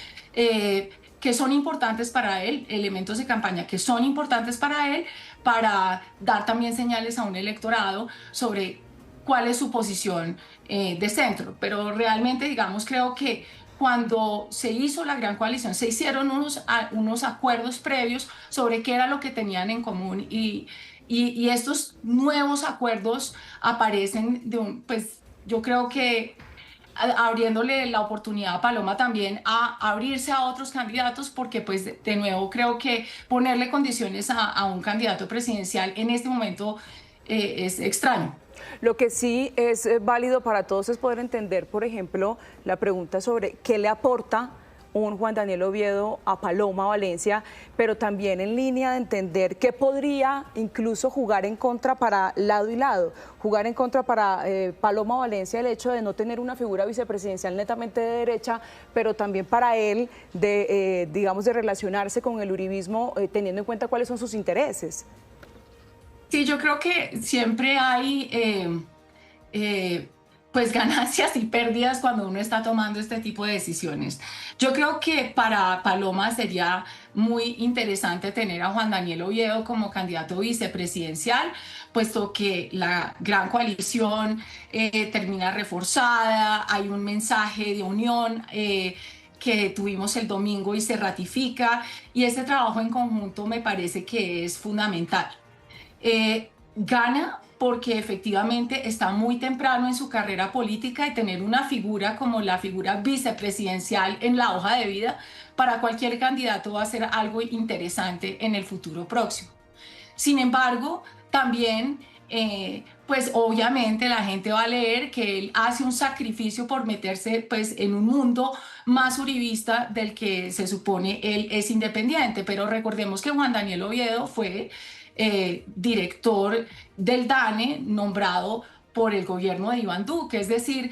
que son importantes para él, elementos de campaña que son importantes para él, para dar también señales a un electorado sobre cuál es su posición de centro. Pero realmente, digamos, creo que cuando se hizo la gran coalición, se hicieron unos acuerdos previos sobre qué era lo que tenían en común y estos nuevos acuerdos aparecen pues yo creo que abriéndole la oportunidad a Paloma también a abrirse a otros candidatos, porque pues de nuevo creo que ponerle condiciones a un candidato presidencial en este momento es extraño. Lo que sí es válido para todos es poder entender, por ejemplo, la pregunta sobre qué le aporta un Juan Daniel Oviedo a Paloma Valencia, pero también en línea de entender qué podría incluso jugar en contra para lado y lado. Jugar en contra para Paloma Valencia el hecho de no tener una figura vicepresidencial netamente de derecha, pero también para él de, digamos, de relacionarse con el uribismo teniendo en cuenta cuáles son sus intereses. Sí, yo creo que siempre hay pues ganancias y pérdidas cuando uno está tomando este tipo de decisiones. Yo creo que para Paloma sería muy interesante tener a Juan Daniel Oviedo como candidato vicepresidencial, puesto que la gran coalición termina reforzada, hay un mensaje de unión que tuvimos el domingo y se ratifica, y ese trabajo en conjunto me parece que es fundamental. Gana porque efectivamente está muy temprano en su carrera política y tener una figura como la figura vicepresidencial en la hoja de vida para cualquier candidato va a ser algo interesante en el futuro próximo. Sin embargo, también pues obviamente la gente va a leer que él hace un sacrificio por meterse pues en un mundo más uribista del que se supone él es independiente, pero recordemos que Juan Daniel Oviedo fue director del DANE nombrado por el gobierno de Iván Duque, es decir,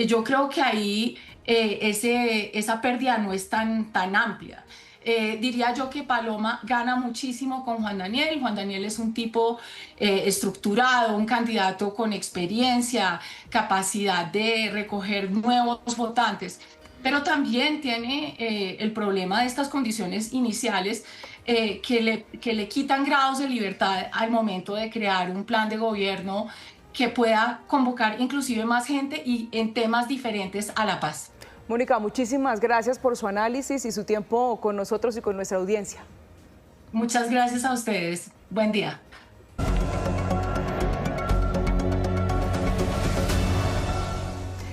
yo creo que ahí esa pérdida no es tan amplia. Diría yo que Paloma gana muchísimo con Juan Daniel. Juan Daniel es un tipo estructurado, un candidato con experiencia, capacidad de recoger nuevos votantes, pero también tiene el problema de estas condiciones iniciales que le quitan grados de libertad al momento de crear un plan de gobierno que pueda convocar inclusive más gente y en temas diferentes a la paz. Mónica, muchísimas gracias por su análisis y su tiempo con nosotros y con nuestra audiencia. Muchas gracias a ustedes. Buen día.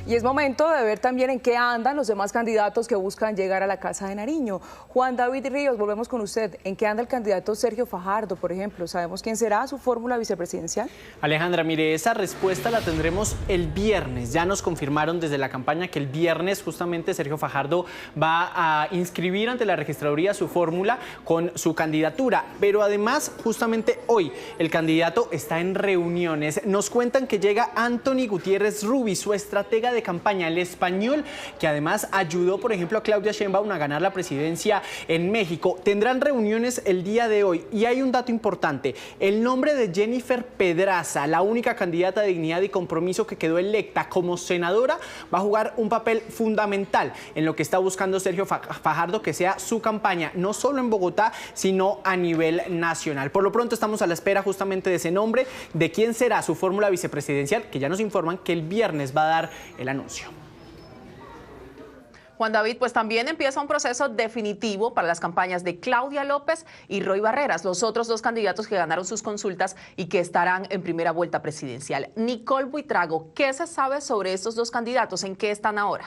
Y es momento de ver también en qué andan los demás candidatos que buscan llegar a la Casa de Nariño. Juan David Ríos, volvemos con usted. ¿En qué anda el candidato Sergio Fajardo, por ejemplo? ¿Sabemos quién será su fórmula vicepresidencial? Alejandra, mire, esa respuesta la tendremos el viernes. Ya nos confirmaron desde la campaña que el viernes justamente Sergio Fajardo va a inscribir ante la registraduría su fórmula con su candidatura. Pero además, justamente hoy, el candidato está en reuniones. Nos cuentan que llega Anthony Gutiérrez Rubi, su estratega de campaña, el español, que además ayudó, por ejemplo, a Claudia Sheinbaum a ganar la presidencia en México. Tendrán reuniones el día de hoy y hay un dato importante. El nombre de Jennifer Pedraza, la única candidata de Dignidad y Compromiso que quedó electa como senadora, va a jugar un papel fundamental en lo que está buscando Sergio Fajardo, que sea su campaña, no solo en Bogotá, sino a nivel nacional. Por lo pronto estamos a la espera justamente de ese nombre, de quién será su fórmula vicepresidencial, que ya nos informan que el viernes va a dar el anuncio. Juan David, pues también empieza un proceso definitivo para las campañas de Claudia López y Roy Barreras, los otros dos candidatos que ganaron sus consultas y que estarán en primera vuelta presidencial. Nicole Buitrago, ¿qué se sabe sobre estos dos candidatos? ¿En qué están ahora?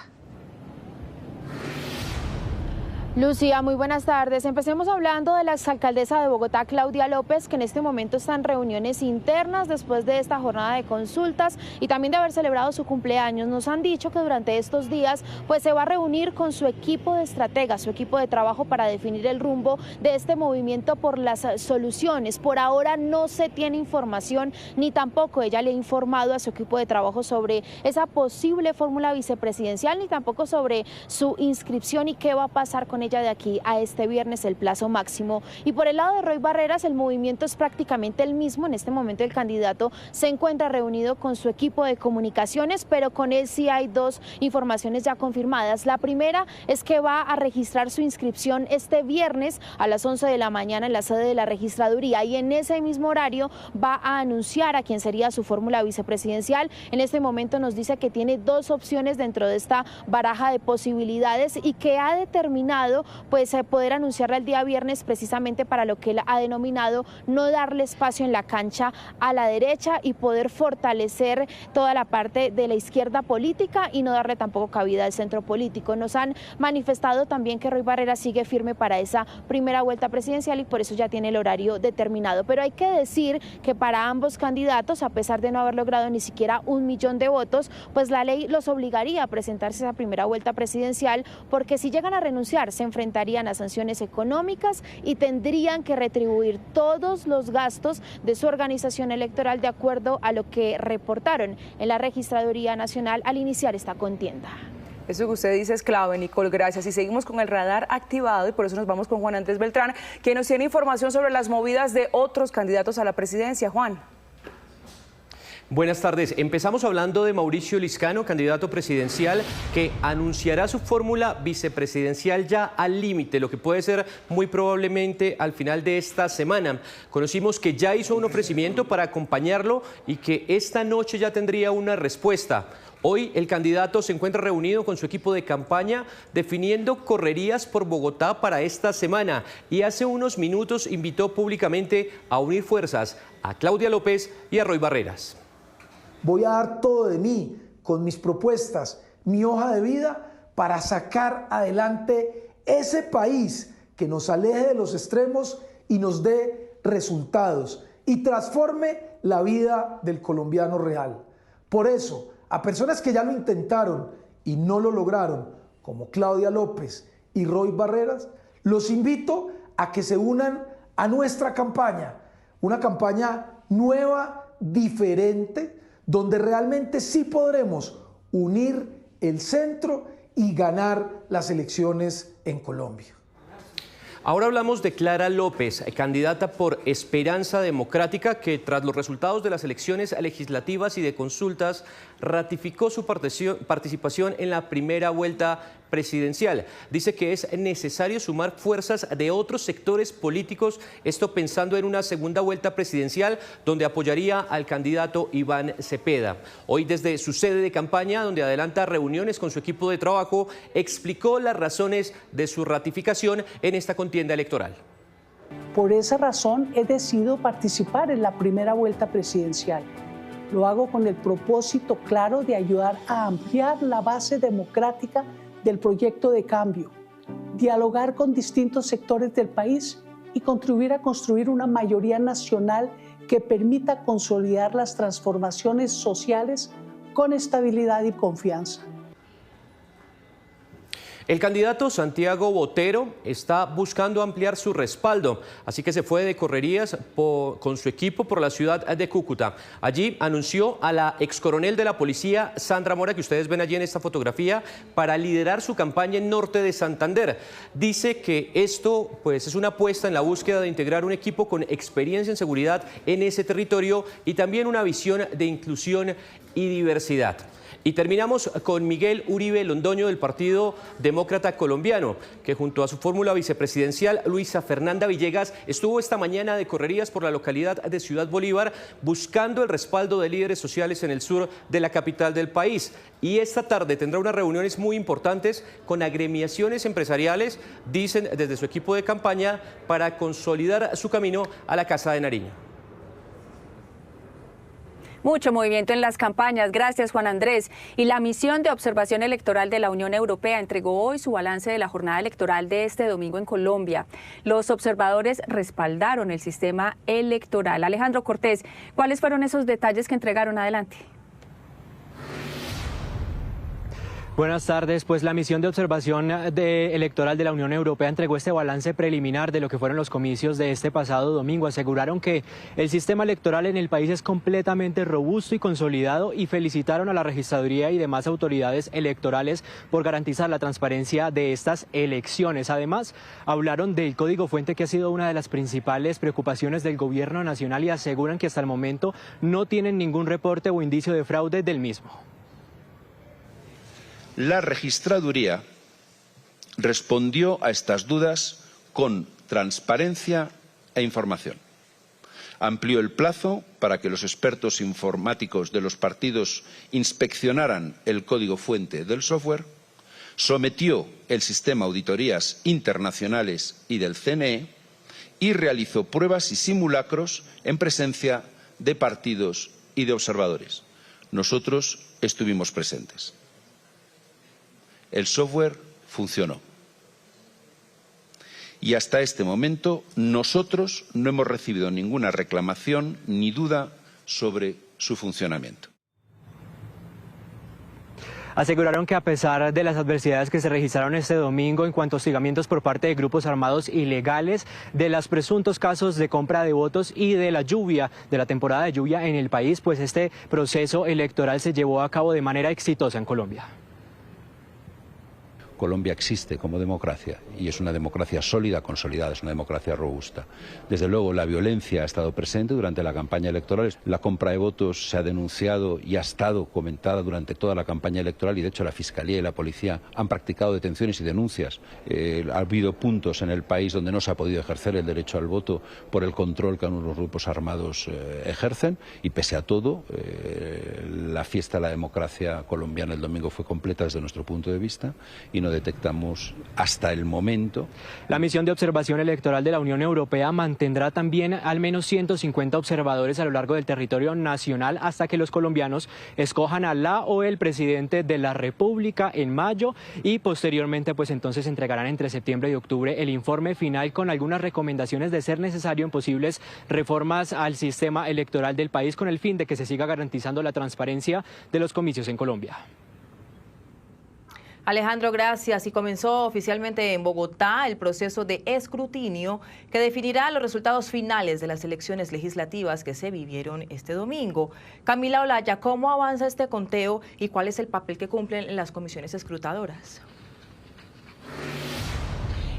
Lucía, muy buenas tardes. Empecemos hablando de la exalcaldesa de Bogotá, Claudia López, que en este momento está en reuniones internas después de esta jornada de consultas y también de haber celebrado su cumpleaños. Nos han dicho que durante estos días pues se va a reunir con su equipo de estrategas, su equipo de trabajo para definir el rumbo de este movimiento por las soluciones. Por ahora no se tiene información ni tampoco ella le ha informado a su equipo de trabajo sobre esa posible fórmula vicepresidencial ni tampoco sobre su inscripción y qué va a pasar con ella ella de aquí a este viernes el plazo máximo. Y por el lado de Roy Barreras, el movimiento es prácticamente el mismo. En este momento el candidato se encuentra reunido con su equipo de comunicaciones, pero con él sí hay dos informaciones ya confirmadas. La primera es que va a registrar su inscripción este viernes a las 11 de la mañana en la sede de la registraduría, y en ese mismo horario va a anunciar a quién sería su fórmula vicepresidencial. En este momento nos dice que tiene dos opciones dentro de esta baraja de posibilidades y que ha determinado pues poder anunciarla el día viernes, precisamente para lo que él ha denominado no darle espacio en la cancha a la derecha y poder fortalecer toda la parte de la izquierda política y no darle tampoco cabida al centro político. Nos han manifestado también que Roy Barreras sigue firme para esa primera vuelta presidencial y por eso ya tiene el horario determinado. Pero hay que decir que para ambos candidatos, a pesar de no haber logrado ni siquiera 1 millón de votos, pues la ley los obligaría a presentarse a esa primera vuelta presidencial, porque si llegan a renunciar se enfrentarían a sanciones económicas y tendrían que retribuir todos los gastos de su organización electoral de acuerdo a lo que reportaron en la Registraduría Nacional al iniciar esta contienda. Eso que usted dice es clave, Nicole, gracias. Y seguimos con el radar activado y por eso nos vamos con Juan Andrés Beltrán, que nos tiene información sobre las movidas de otros candidatos a la presidencia. Juan. Buenas tardes. Empezamos hablando de Mauricio Liscano, candidato presidencial, que anunciará su fórmula vicepresidencial ya al límite, lo que puede ser muy probablemente al final de esta semana. Conocimos que ya hizo un ofrecimiento para acompañarlo y que esta noche ya tendría una respuesta. Hoy el candidato se encuentra reunido con su equipo de campaña definiendo correrías por Bogotá para esta semana y hace unos minutos invitó públicamente a unir fuerzas a Claudia López y a Roy Barreras. Voy a dar todo de mí, con mis propuestas, mi hoja de vida, para sacar adelante ese país que nos aleje de los extremos y nos dé resultados y transforme la vida del colombiano real. Por eso, a personas que ya lo intentaron y no lo lograron, como Claudia López y Roy Barreras, los invito a que se unan a nuestra campaña, una campaña nueva, diferente, donde realmente sí podremos unir el centro y ganar las elecciones en Colombia. Ahora hablamos de Clara López, candidata por Esperanza Democrática, que tras los resultados de las elecciones legislativas y de consultas ratificó su participación en la primera vuelta presidencial. Dice que es necesario sumar fuerzas de otros sectores políticos, esto pensando en una segunda vuelta presidencial donde apoyaría al candidato Iván Cepeda. Hoy desde su sede de campaña, donde adelanta reuniones con su equipo de trabajo, explicó las razones de su ratificación en esta contienda electoral. Por esa razón he decidido participar en la primera vuelta presidencial. Lo hago con el propósito claro de ayudar a ampliar la base democrática del proyecto de cambio, dialogar con distintos sectores del país y contribuir a construir una mayoría nacional que permita consolidar las transformaciones sociales con estabilidad y confianza. El candidato Santiago Botero está buscando ampliar su respaldo, así que se fue de correrías con su equipo por la ciudad de Cúcuta. Allí anunció a la excoronel de la policía, Sandra Mora, que ustedes ven allí en esta fotografía, para liderar su campaña en norte de Santander. Dice que esto pues, es una apuesta en la búsqueda de integrar un equipo con experiencia en seguridad en ese territorio y también una visión de inclusión y diversidad. Y terminamos con Miguel Uribe Londoño del Partido Demócrata Colombiano, que junto a su fórmula vicepresidencial Luisa Fernanda Villegas estuvo esta mañana de correrías por la localidad de Ciudad Bolívar buscando el respaldo de líderes sociales en el sur de la capital del país. Y esta tarde tendrá unas reuniones muy importantes con agremiaciones empresariales, dicen desde su equipo de campaña, para consolidar su camino a la Casa de Nariño. Mucho movimiento en las campañas. Gracias, Juan Andrés. Y la misión de observación electoral de la Unión Europea entregó hoy su balance de la jornada electoral de este domingo en Colombia. Los observadores respaldaron el sistema electoral. Alejandro Cortés, ¿cuáles fueron esos detalles que entregaron? Adelante. Buenas tardes. Pues la misión de observación electoral de la Unión Europea entregó este balance preliminar de lo que fueron los comicios de este pasado domingo. Aseguraron que el sistema electoral en el país es completamente robusto y consolidado y felicitaron a la registraduría y demás autoridades electorales por garantizar la transparencia de estas elecciones. Además, hablaron del código fuente, que ha sido una de las principales preocupaciones del gobierno nacional, y aseguran que hasta el momento no tienen ningún reporte o indicio de fraude del mismo. La registraduría respondió a estas dudas con transparencia e información. Amplió el plazo para que los expertos informáticos de los partidos inspeccionaran el código fuente del software, sometió el sistema a auditorías internacionales y del CNE y realizó pruebas y simulacros en presencia de partidos y de observadores. Nosotros estuvimos presentes. El software funcionó. Y hasta este momento nosotros no hemos recibido ninguna reclamación ni duda sobre su funcionamiento. Aseguraron que a pesar de las adversidades que se registraron este domingo en cuanto a hostigamientos por parte de grupos armados ilegales, de los presuntos casos de compra de votos y de la lluvia, de la temporada de lluvia en el país, pues este proceso electoral se llevó a cabo de manera exitosa en Colombia. Colombia existe como democracia y es una democracia sólida, consolidada, es una democracia robusta. Desde luego la violencia ha estado presente durante la campaña electoral, la compra de votos se ha denunciado y ha estado comentada durante toda la campaña electoral y de hecho la Fiscalía y la Policía han practicado detenciones y denuncias. Ha habido puntos en el país donde no se ha podido ejercer el derecho al voto por el control que algunos grupos armados ejercen y pese a todo la fiesta de la democracia colombiana el domingo fue completa desde nuestro punto de vista y no detectamos hasta el momento. La misión de observación electoral de la Unión Europea mantendrá también al menos 150 observadores a lo largo del territorio nacional hasta que los colombianos escojan a la o el presidente de la República en mayo y posteriormente pues entonces entregarán entre septiembre y octubre el informe final con algunas recomendaciones de ser necesario en posibles reformas al sistema electoral del país con el fin de que se siga garantizando la transparencia de los comicios en Colombia. Alejandro, gracias. Y comenzó oficialmente en Bogotá el proceso de escrutinio que definirá los resultados finales de las elecciones legislativas que se vivieron este domingo. Camila Olaya, ¿cómo avanza este conteo y cuál es el papel que cumplen las comisiones escrutadoras?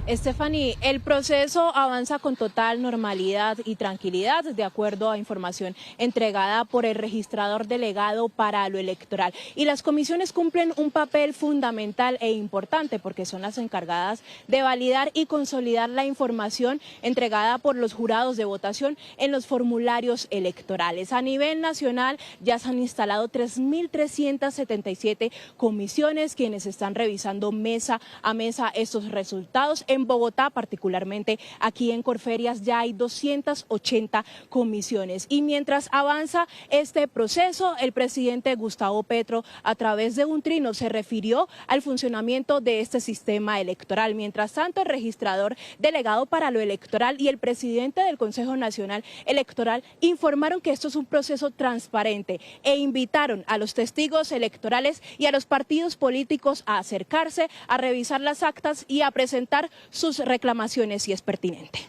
Stephanie, el proceso avanza con total normalidad y tranquilidad, de acuerdo a información entregada por el registrador delegado para lo electoral. Y las comisiones cumplen un papel fundamental e importante porque son las encargadas de validar y consolidar la información entregada por los jurados de votación en los formularios electorales. A nivel nacional ya se han instalado 3.377 comisiones, quienes están revisando mesa a mesa estos resultados. En Bogotá, particularmente aquí en Corferias, ya hay 280 comisiones. Y mientras avanza este proceso, el presidente Gustavo Petro, a través de un trino, se refirió al funcionamiento de este sistema electoral. Mientras tanto, el registrador delegado para lo electoral y el presidente del Consejo Nacional Electoral informaron que esto es un proceso transparente e invitaron a los testigos electorales y a los partidos políticos a acercarse, a revisar las actas y a presentar sus reclamaciones si es pertinente.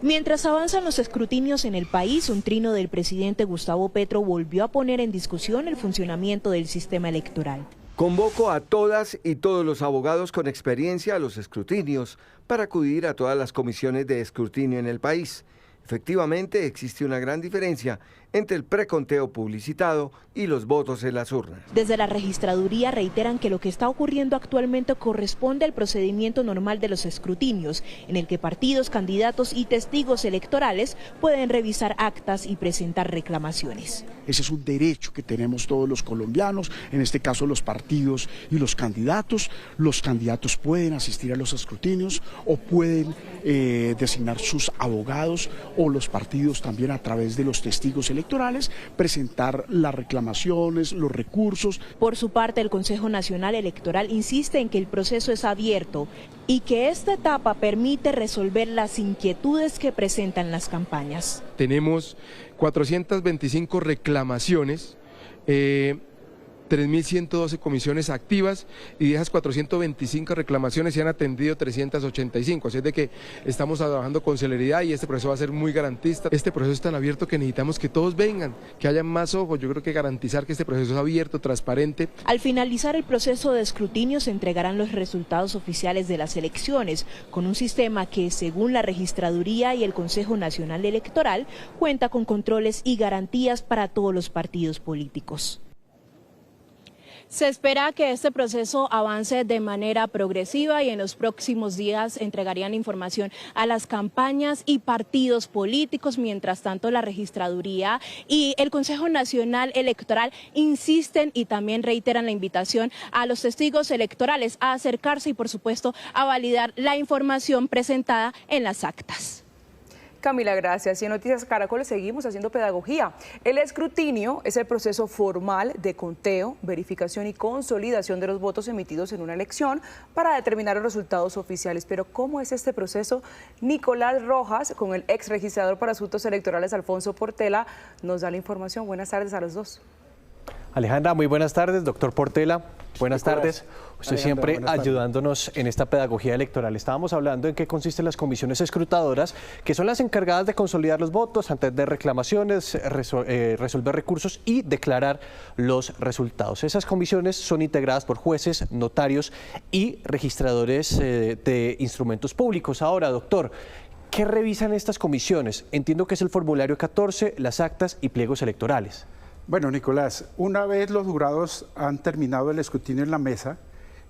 Mientras avanzan los escrutinios en el país, un trino del presidente Gustavo Petro volvió a poner en discusión el funcionamiento del sistema electoral. Convoco a todas y todos los abogados con experiencia a los escrutinios para acudir a todas las comisiones de escrutinio en el país. Efectivamente, existe una gran diferencia entre el preconteo publicitado y los votos en las urnas. Desde la registraduría reiteran que lo que está ocurriendo actualmente corresponde al procedimiento normal de los escrutinios, en el que partidos, candidatos y testigos electorales pueden revisar actas y presentar reclamaciones. Ese es un derecho que tenemos todos los colombianos, en este caso los partidos y los candidatos. Los candidatos pueden asistir a los escrutinios o pueden designar sus abogados, o los partidos también a través de los testigos electorales presentar las reclamaciones, los recursos. Por su parte, el Consejo Nacional Electoral insiste en que el proceso es abierto y que esta etapa permite resolver las inquietudes que presentan las campañas. Tenemos 425 reclamaciones 3.112 comisiones activas y de esas 425 reclamaciones se han atendido 385, así es de que estamos trabajando con celeridad y este proceso va a ser muy garantista. Este proceso es tan abierto que necesitamos que todos vengan, que haya más ojos. Yo creo que garantizar que este proceso es abierto, transparente. Al finalizar el proceso de escrutinio se entregarán los resultados oficiales de las elecciones, con un sistema que, según la Registraduría y el Consejo Nacional Electoral, cuenta con controles y garantías para todos los partidos políticos. Se espera que este proceso avance de manera progresiva y en los próximos días entregarían información a las campañas y partidos políticos. Mientras tanto, la Registraduría y el Consejo Nacional Electoral insisten y también reiteran la invitación a los testigos electorales a acercarse y, por supuesto, a validar la información presentada en las actas. Camila, gracias. Y en Noticias Caracol seguimos haciendo pedagogía. El escrutinio es el proceso formal de conteo, verificación y consolidación de los votos emitidos en una elección para determinar los resultados oficiales. Pero ¿cómo es este proceso? Nicolás Rojas, con el ex registrador para asuntos electorales Alfonso Portela, nos da la información. Buenas tardes a los dos. Alejandra, muy buenas tardes. Doctor Portela, buenas tardes. Usted siempre ayudándonos en esta pedagogía electoral. Estábamos hablando en qué consisten las comisiones escrutadoras, que son las encargadas de consolidar los votos, atender reclamaciones, resolver recursos y declarar los resultados. Esas comisiones son integradas por jueces, notarios y registradores de instrumentos públicos. Ahora, doctor, ¿qué revisan estas comisiones? Entiendo que es el formulario 14, las actas y pliegos electorales. Bueno, Nicolás, una vez los jurados han terminado el escrutinio en la mesa,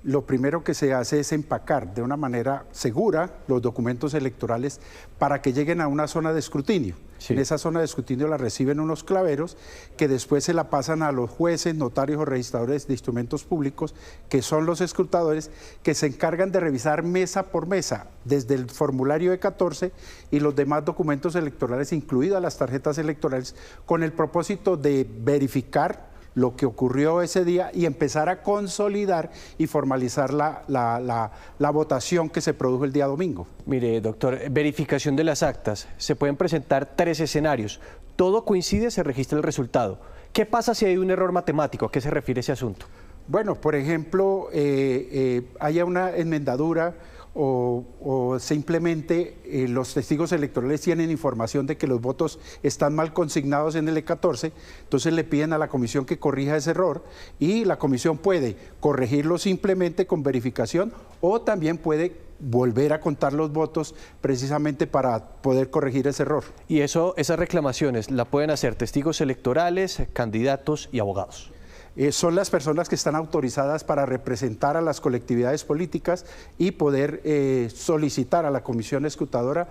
lo primero que se hace es empacar de una manera segura los documentos electorales para que lleguen a una zona de escrutinio. Sí. En esa zona de escrutinio la reciben unos claveros que después se la pasan a los jueces, notarios o registradores de instrumentos públicos, que son los escrutadores, que se encargan de revisar mesa por mesa, desde el formulario E14 y los demás documentos electorales, incluidas las tarjetas electorales, con el propósito de verificar lo que ocurrió ese día y empezar a consolidar y formalizar la votación que se produjo el día domingo. Mire, doctor, verificación de las actas. Se pueden presentar 3 escenarios. Todo coincide, se registra el resultado. ¿Qué pasa si hay un error matemático? ¿A qué se refiere ese asunto? Bueno, por ejemplo, haya una enmendadura o simplemente los testigos electorales tienen información de que los votos están mal consignados en el E14, entonces le piden a la comisión que corrija ese error y la comisión puede corregirlo simplemente con verificación o también puede volver a contar los votos precisamente para poder corregir ese error. Y esas reclamaciones la pueden hacer testigos electorales, candidatos y abogados. Son las personas que están autorizadas para representar a las colectividades políticas y poder solicitar a la comisión escrutadora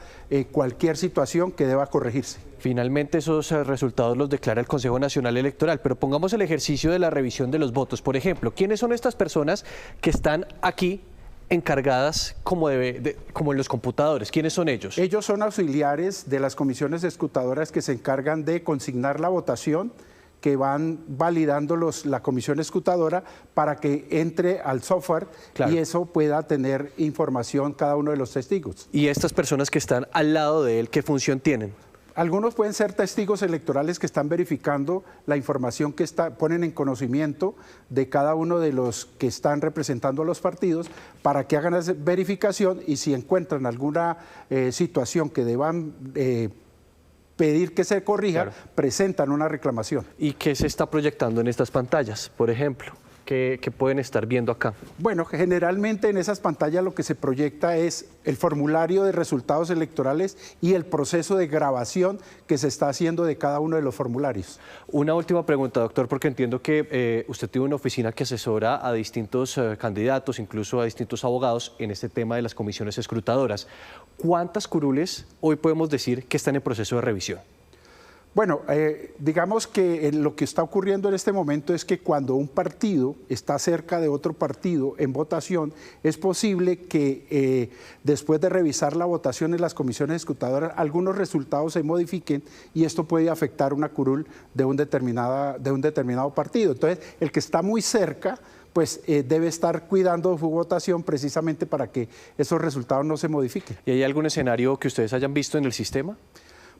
cualquier situación que deba corregirse. Finalmente esos resultados los declara el Consejo Nacional Electoral, pero pongamos el ejercicio de la revisión de los votos. Por ejemplo, ¿quiénes son estas personas que están aquí encargadas como en los computadores? ¿Quiénes son ellos? Ellos son auxiliares de las comisiones escrutadoras que se encargan de consignar la votación, que van validando la comisión escrutadora para que entre al software y eso pueda tener información cada uno de los testigos. ¿Y estas personas que están al lado de él, qué función tienen? Algunos pueden ser testigos electorales que están verificando la información que ponen en conocimiento de cada uno de los que están representando a los partidos para que hagan esa verificación y si encuentran alguna situación que deban pedir que se corrija, presentan una reclamación. ¿Y qué se está proyectando en estas pantallas, por ejemplo? ¿Qué pueden estar viendo acá? Bueno, generalmente en esas pantallas lo que se proyecta es el formulario de resultados electorales y el proceso de grabación que se está haciendo de cada uno de los formularios. Una última pregunta, doctor, porque entiendo que usted tiene una oficina que asesora a distintos candidatos, incluso a distintos abogados en este tema de las comisiones escrutadoras. ¿Cuántas curules hoy podemos decir que están en proceso de revisión? Bueno, digamos que lo que está ocurriendo en este momento es que cuando un partido está cerca de otro partido en votación, es posible que después de revisar la votación en las comisiones escrutadoras, algunos resultados se modifiquen y esto puede afectar una curul de un determinado partido. Entonces, el que está muy cerca, pues debe estar cuidando su votación precisamente para que esos resultados no se modifiquen. ¿Y hay algún escenario que ustedes hayan visto en el sistema?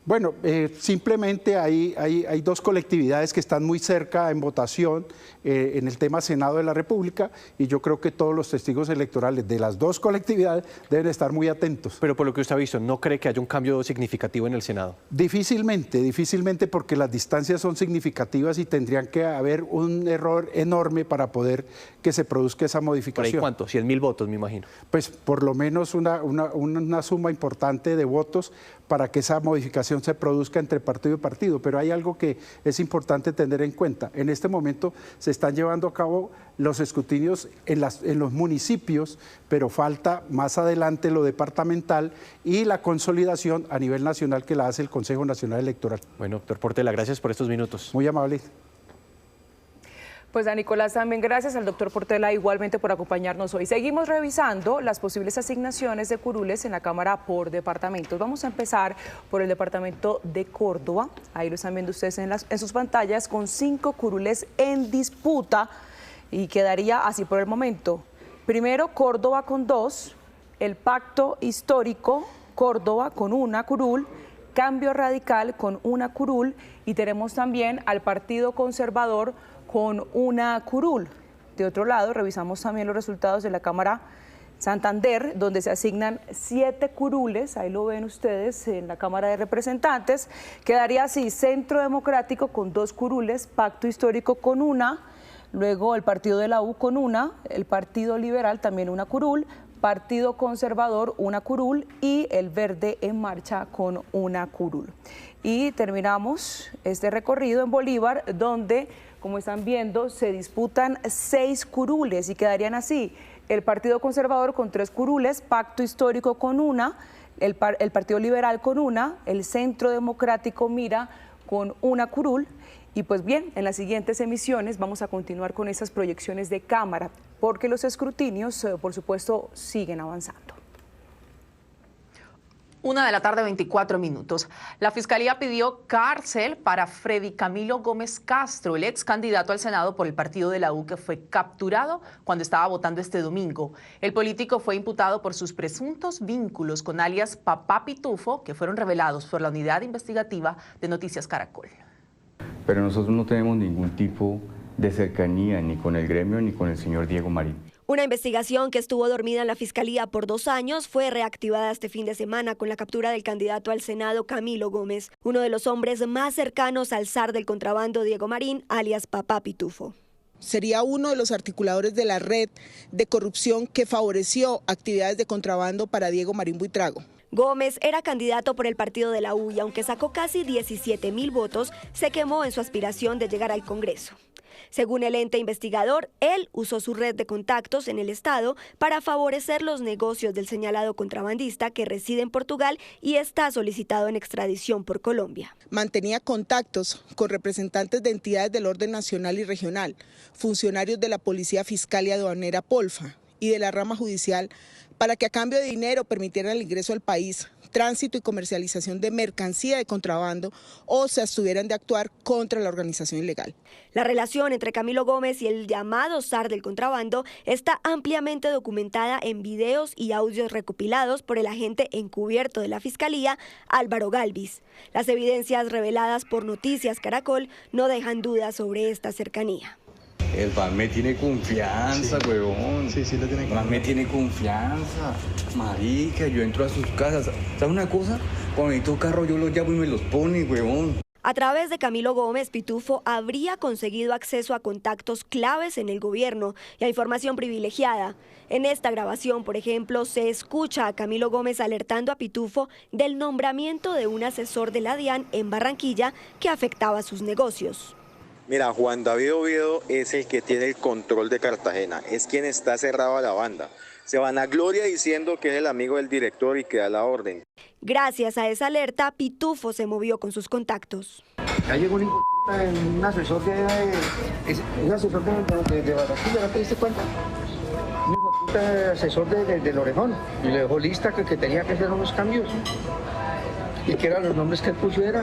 Bueno, simplemente hay dos colectividades que están muy cerca en votación en el tema Senado de la República y yo creo que todos los testigos electorales de las dos colectividades deben estar muy atentos. Pero por lo que usted ha visto, ¿no cree que haya un cambio significativo en el Senado? Difícilmente porque las distancias son significativas y tendrían que haber un error enorme para poder que se produzca esa modificación. ¿Por ahí cuánto? 100.000 votos, me imagino. Pues por lo menos una suma importante de votos para que esa modificación se produzca entre partido y partido, pero hay algo que es importante tener en cuenta. En este momento se están llevando a cabo los escrutinios en los municipios, pero falta más adelante lo departamental y la consolidación a nivel nacional que la hace el Consejo Nacional Electoral. Bueno, doctor Portela, gracias por estos minutos. Muy amable. Pues a Nicolás también gracias, al doctor Portela igualmente por acompañarnos hoy. Seguimos revisando las posibles asignaciones de curules en la Cámara por departamentos. Vamos a empezar por el departamento de Córdoba. Ahí lo están viendo ustedes en sus pantallas con 5 curules en disputa y quedaría así por el momento. Primero Córdoba con 2, el Pacto Histórico Córdoba con 1 curul, Cambio Radical con 1 curul y tenemos también al Partido Conservador con 1 curul. De otro lado, revisamos también los resultados de la Cámara Santander, donde se asignan 7 curules, ahí lo ven ustedes en la Cámara de Representantes. Quedaría así, Centro Democrático con 2 curules, Pacto Histórico con 1, luego el Partido de la U con 1, el Partido Liberal también 1 curul, Partido Conservador 1 curul y el Verde en Marcha con 1 curul. Y terminamos este recorrido en Bolívar, donde, como están viendo, se disputan 6 curules y quedarían así: el Partido Conservador con 3 curules, Pacto Histórico con 1, el Partido Liberal con 1, el Centro Democrático Mira con 1 curul. Y pues bien, en las siguientes emisiones vamos a continuar con esas proyecciones de cámara, porque los escrutinios, por supuesto, siguen avanzando. 1:24 p.m. La Fiscalía pidió cárcel para Freddy Camilo Gómez Castro, el ex candidato al Senado por el partido de la U que fue capturado cuando estaba votando este domingo. El político fue imputado por sus presuntos vínculos con alias Papá Pitufo, que fueron revelados por la unidad investigativa de Noticias Caracol. Pero nosotros no tenemos ningún tipo de cercanía ni con el gremio ni con el señor Diego Marín. Una investigación que estuvo dormida en la Fiscalía por 2 años fue reactivada este fin de semana con la captura del candidato al Senado Camilo Gómez, uno de los hombres más cercanos al zar del contrabando Diego Marín, alias Papá Pitufo. Sería uno de los articuladores de la red de corrupción que favoreció actividades de contrabando para Diego Marín Buitrago. Gómez era candidato por el partido de la U y aunque sacó casi 17.000 votos, se quemó en su aspiración de llegar al Congreso. Según el ente investigador, él usó su red de contactos en el Estado para favorecer los negocios del señalado contrabandista que reside en Portugal y está solicitado en extradición por Colombia. Mantenía contactos con representantes de entidades del orden nacional y regional, funcionarios de la Policía Fiscal y Aduanera Polfa y de la rama judicial para que a cambio de dinero permitieran el ingreso al país, tránsito y comercialización de mercancía de contrabando o se abstuvieran de actuar contra la organización ilegal. La relación entre Camilo Gómez y el llamado zar del contrabando está ampliamente documentada en videos y audios recopilados por el agente encubierto de la Fiscalía, Álvaro Galvis. Las evidencias reveladas por Noticias Caracol no dejan dudas sobre esta cercanía. El man me tiene confianza, huevón. Sí, lo tiene. El man me tiene confianza. Marica, yo entro a sus casas. ¿Sabes una cosa? Cuando necesito carro yo los llamo y me los pone, huevón. A través de Camilo Gómez, Pitufo habría conseguido acceso a contactos claves en el gobierno y a información privilegiada. En esta grabación, por ejemplo, se escucha a Camilo Gómez alertando a Pitufo del nombramiento de un asesor de la DIAN en Barranquilla que afectaba sus negocios. Mira, Juan David Oviedo es el que tiene el control de Cartagena, es quien está cerrado a la banda. Se vanagloria diciendo que es el amigo del director y que da la orden. Gracias a esa alerta, Pitufo se movió con sus contactos. Ya llegó un asesor de Barranquilla, ¿no te diste cuenta? Un asesor del Orejón y le dejó lista que tenía que hacer unos cambios y que eran los nombres que él pusiera.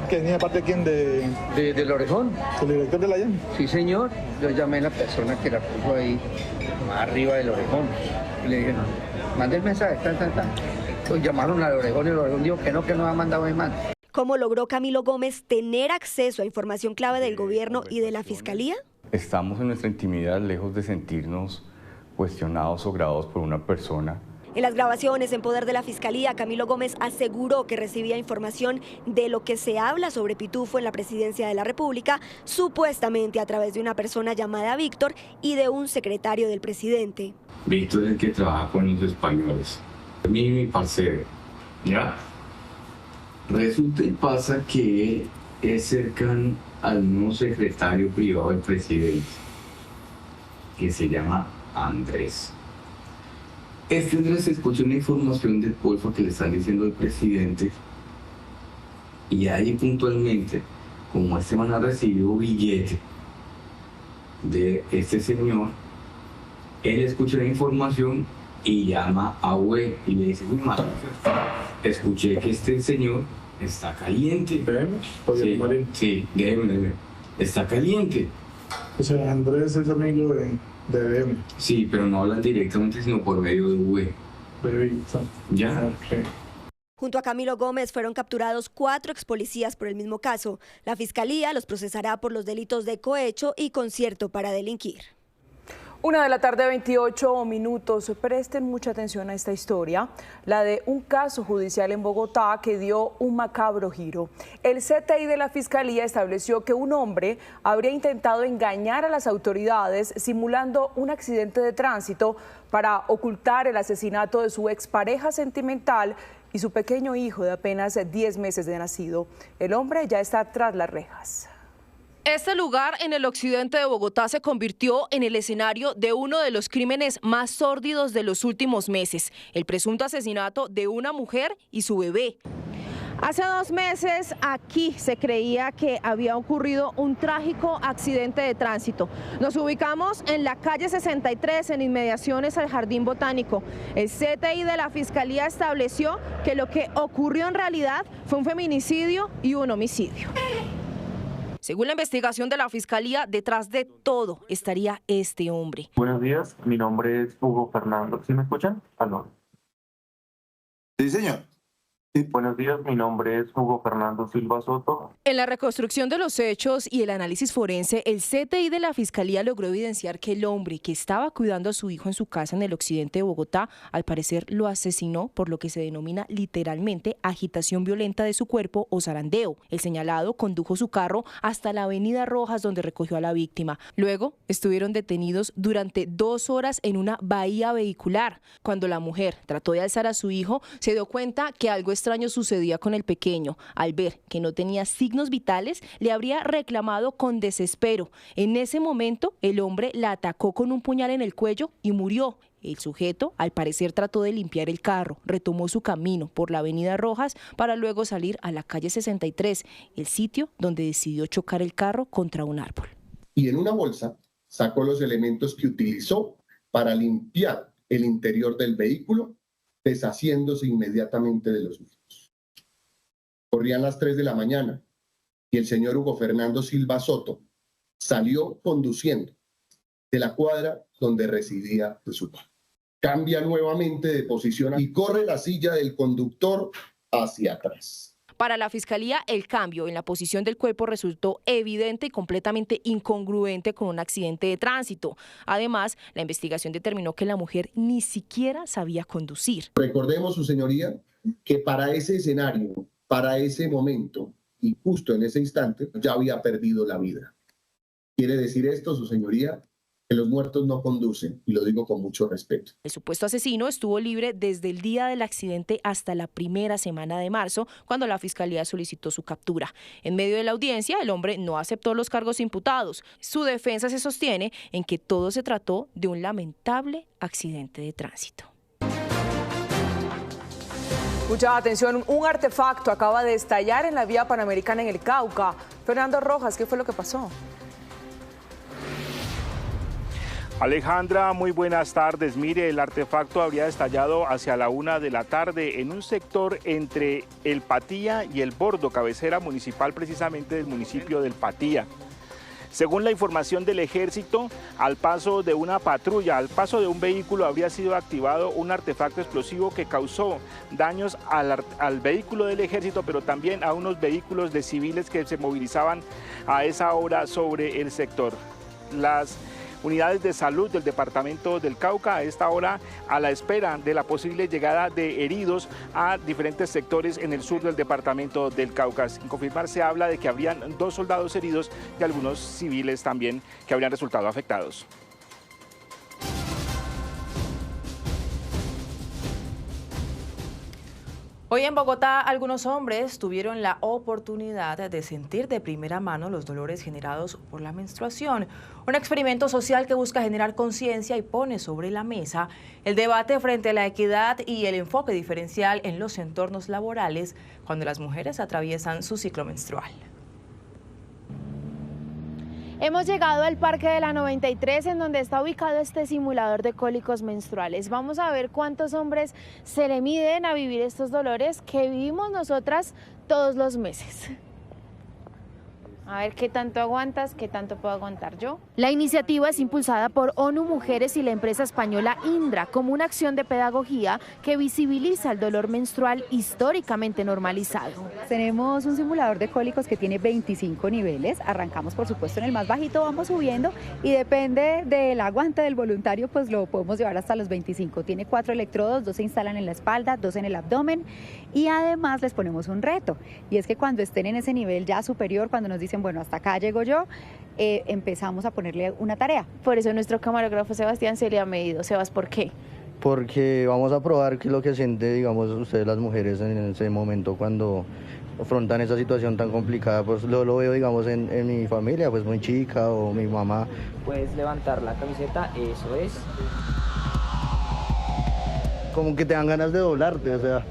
¿Que tenía parte de quién? Del Orejón. ¿El director de la DIAN? Sí, señor. Yo llamé a la persona que la puso ahí, más arriba del Orejón. Y le dije, mande el mensaje, Pues llamaron al Orejón y el Orejón dijo que no ha mandado mi mano. ¿Cómo logró Camilo Gómez tener acceso a información clave del gobierno y de la Fiscalía? Estamos en nuestra intimidad lejos de sentirnos cuestionados o grabados por una persona. En las grabaciones en poder de la Fiscalía, Camilo Gómez aseguró que recibía información de lo que se habla sobre Pitufo en la presidencia de la República, supuestamente a través de una persona llamada Víctor y de un secretario del presidente. Víctor es el que trabaja con los españoles. Mi parcero, ¿ya? Resulta y pasa que es cercano al nuevo secretario privado del presidente, que se llama Andrés. Este Andrés escuchó una información del Polfa que le están diciendo al presidente, y ahí puntualmente, como este man ha recibido billete de este señor, él escucha la información y llama a Hue y le dice: mi madre, escuché que este señor está caliente. Sí, déjeme. Está caliente. O sea, Andrés es amigo de DM. Sí, pero no hablan directamente, sino por medio de Hue. Ya. Okay. Junto a Camilo Gómez fueron capturados 4 expolicías por el mismo caso. La Fiscalía los procesará por los delitos de cohecho y concierto para delinquir. 1:28 p.m. Presten mucha atención a esta historia, la de un caso judicial en Bogotá que dio un macabro giro. El CTI de la Fiscalía estableció que un hombre habría intentado engañar a las autoridades simulando un accidente de tránsito para ocultar el asesinato de su expareja sentimental y su pequeño hijo de apenas 10 meses de nacido. El hombre ya está tras las rejas. Este lugar en el occidente de Bogotá se convirtió en el escenario de uno de los crímenes más sórdidos de los últimos meses, el presunto asesinato de una mujer y su bebé. Hace 2 meses aquí se creía que había ocurrido un trágico accidente de tránsito. Nos ubicamos en la calle 63, en inmediaciones al Jardín Botánico. El CTI de la Fiscalía estableció que lo que ocurrió en realidad fue un feminicidio y un homicidio. Según la investigación de la Fiscalía, detrás de todo estaría este hombre. Buenos días, mi nombre es Hugo Fernando. ¿Sí me escuchan? ¿Aló? Sí, señor. Sí, buenos días, mi nombre es Hugo Fernando Silva Soto. En la reconstrucción de los hechos y el análisis forense, el CTI de la Fiscalía logró evidenciar que el hombre que estaba cuidando a su hijo en su casa en el occidente de Bogotá, al parecer lo asesinó por lo que se denomina literalmente agitación violenta de su cuerpo o zarandeo. El señalado condujo su carro hasta la avenida Rojas, donde recogió a la víctima. Luego estuvieron detenidos durante 2 horas en una bahía vehicular. Cuando la mujer trató de alzar a su hijo, se dio cuenta que algo extraño sucedía con el pequeño. Al ver que no tenía signos vitales, le habría reclamado con desespero. En ese momento, el hombre la atacó con un puñal en el cuello y murió. El sujeto, al parecer, trató de limpiar el carro, retomó su camino por la avenida Rojas para luego salir a la calle 63, el sitio donde decidió chocar el carro contra un árbol. Y en una bolsa sacó los elementos que utilizó para limpiar el interior del vehículo, deshaciéndose inmediatamente de los mismos. Corrían las 3 de la mañana y el señor Hugo Fernando Silva Soto salió conduciendo de la cuadra donde residía de su padre. Cambia nuevamente de posición y corre la silla del conductor hacia atrás. Para la Fiscalía, el cambio en la posición del cuerpo resultó evidente y completamente incongruente con un accidente de tránsito. Además, la investigación determinó que la mujer ni siquiera sabía conducir. Recordemos, su señoría, que para ese escenario, para ese momento y justo en ese instante, ya había perdido la vida. ¿Quiere decir esto, su señoría? Que los muertos no conducen, y lo digo con mucho respeto. El supuesto asesino estuvo libre desde el día del accidente hasta la primera semana de marzo, cuando la Fiscalía solicitó su captura. En medio de la audiencia, el hombre no aceptó los cargos imputados. Su defensa se sostiene en que todo se trató de un lamentable accidente de tránsito. Mucha atención, un artefacto acaba de estallar en la vía Panamericana en el Cauca. Fernando Rojas, ¿qué fue lo que pasó? Alejandra, muy buenas tardes. Mire, el artefacto habría estallado hacia la 1 de la tarde en un sector entre el Patía y el Bordo, cabecera municipal precisamente del municipio del Patía. Según la información del ejército, al paso de una patrulla, al paso de un vehículo habría sido activado un artefacto explosivo que causó daños al vehículo del ejército, pero también a unos vehículos de civiles que se movilizaban a esa hora sobre el sector. Las unidades de salud del departamento del Cauca a esta hora a la espera de la posible llegada de heridos a diferentes sectores en el sur del departamento del Cauca. Sin confirmar, se habla de que habrían 2 soldados heridos y algunos civiles también que habrían resultado afectados. Hoy en Bogotá, algunos hombres tuvieron la oportunidad de sentir de primera mano los dolores generados por la menstruación. Un experimento social que busca generar conciencia y pone sobre la mesa el debate frente a la equidad y el enfoque diferencial en los entornos laborales cuando las mujeres atraviesan su ciclo menstrual. Hemos llegado al Parque de la 93, en donde está ubicado este simulador de cólicos menstruales. Vamos a ver cuántos hombres se le miden a vivir estos dolores que vivimos nosotras todos los meses. A ver qué tanto aguantas, qué tanto puedo aguantar yo. La iniciativa es impulsada por ONU Mujeres y la empresa española Indra como una acción de pedagogía que visibiliza el dolor menstrual históricamente normalizado. Tenemos un simulador de cólicos que tiene 25 niveles. Arrancamos, por supuesto, en el más bajito, vamos subiendo y depende del aguante del voluntario, pues lo podemos llevar hasta los 25. Tiene 4 electrodos, 2 se instalan en la espalda, 2 en el abdomen y además les ponemos un reto. Y es que cuando estén en ese nivel ya superior, cuando nos dicen, bueno, hasta acá llego yo, empezamos a ponerle una tarea. Por eso nuestro camarógrafo Sebastián se le ha medido. Sebas, ¿por qué? Porque vamos a probar qué es lo que siente, digamos, ustedes las mujeres en ese momento cuando afrontan esa situación tan complicada. Pues lo veo, digamos, en mi familia, pues muy chica, o mi mamá. Puedes levantar la camiseta, eso es. Como que te dan ganas de doblarte, o sea.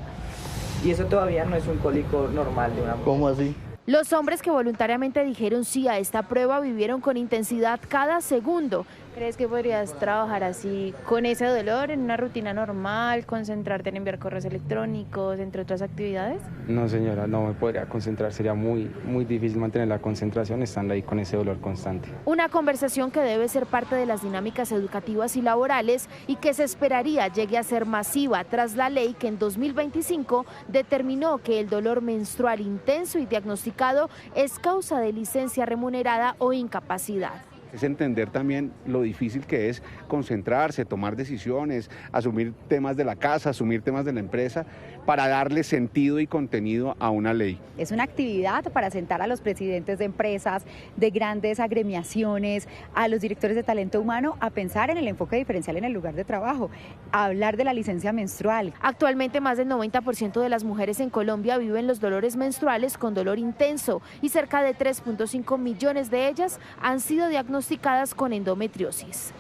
Y eso todavía no es un cólico normal de una mujer. ¿Cómo así? Los hombres que voluntariamente dijeron sí a esta prueba vivieron con intensidad cada segundo. ¿Crees que podrías trabajar así, con ese dolor, en una rutina normal, concentrarte en enviar correos electrónicos, entre otras actividades? No, señora, no me podría concentrar. Sería muy difícil mantener la concentración estando ahí con ese dolor constante. Una conversación que debe ser parte de las dinámicas educativas y laborales y que se esperaría llegue a ser masiva tras la ley que en 2025 determinó que el dolor menstrual intenso y diagnosticado es causa de licencia remunerada o incapacidad. Es entender también lo difícil que es concentrarse, tomar decisiones, asumir temas de la casa, asumir temas de la empresa, para darle sentido y contenido a una ley. Es una actividad para sentar a los presidentes de empresas, de grandes agremiaciones, a los directores de talento humano, a pensar en el enfoque diferencial en el lugar de trabajo, a hablar de la licencia menstrual. Actualmente más del 90% de las mujeres en Colombia viven los dolores menstruales con dolor intenso y cerca de 3.5 millones de ellas han sido diagnosticadas con endometriosis.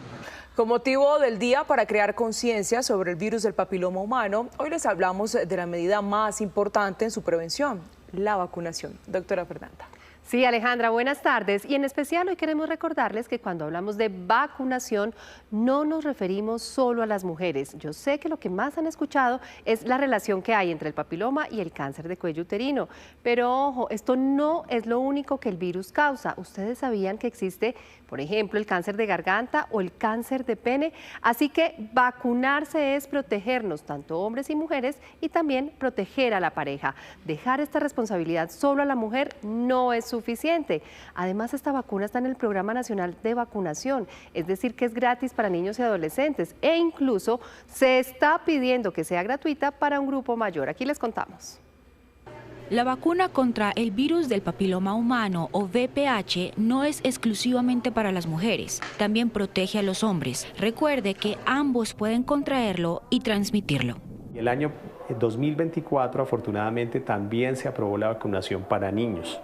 Con motivo del día para crear conciencia sobre el virus del papiloma humano, hoy les hablamos de la medida más importante en su prevención, la vacunación. Doctora Fernanda. Sí, Alejandra, buenas tardes. Y en especial hoy queremos recordarles que cuando hablamos de vacunación no nos referimos solo a las mujeres. Yo sé que lo que más han escuchado es la relación que hay entre el papiloma y el cáncer de cuello uterino. Pero ojo, esto no es lo único que el virus causa. ¿Ustedes sabían que existe, por ejemplo, el cáncer de garganta o el cáncer de pene? Así que vacunarse es protegernos, tanto hombres y mujeres, y también proteger a la pareja. Dejar esta responsabilidad solo a la mujer no es suficiente. Además, esta vacuna está en el Programa Nacional de Vacunación, es decir, que es gratis para niños y adolescentes e incluso se está pidiendo que sea gratuita para un grupo mayor. Aquí les contamos. La vacuna contra el virus del papiloma humano o VPH no es exclusivamente para las mujeres, también protege a los hombres. Recuerde que ambos pueden contraerlo y transmitirlo. El año 2024 afortunadamente también se aprobó la vacunación para niños,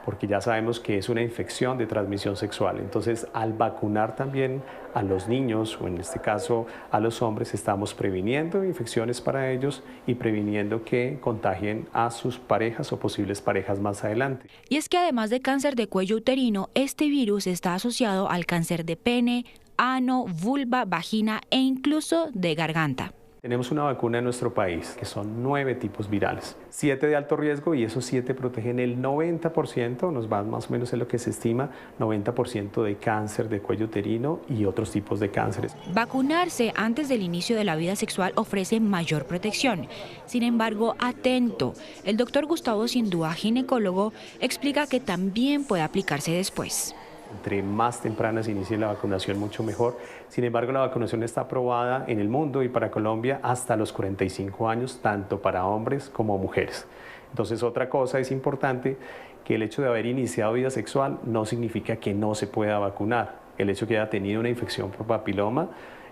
porque ya sabemos que es una infección de transmisión sexual. Entonces, al vacunar también a los niños, o en este caso a los hombres, estamos previniendo infecciones para ellos y previniendo que contagien a sus parejas o posibles parejas más adelante. Y es que además de cáncer de cuello uterino, este virus está asociado al cáncer de pene, ano, vulva, vagina e incluso de garganta. Tenemos una vacuna en nuestro país, que son 9 tipos virales, 7 de alto riesgo y esos 7 protegen el 90%, nos va más o menos en lo que se estima, 90% de cáncer de cuello uterino y otros tipos de cánceres. Vacunarse antes del inicio de la vida sexual ofrece mayor protección. Sin embargo, atento, el doctor Gustavo Sindúa, ginecólogo, explica que también puede aplicarse después. Entre más temprana se inicie la vacunación, mucho mejor. Sin embargo, la vacunación está aprobada en el mundo y para Colombia hasta los 45 años, tanto para hombres como mujeres. Entonces, otra cosa es importante, que el hecho de haber iniciado vida sexual no significa que no se pueda vacunar. El hecho de que haya tenido una infección por papiloma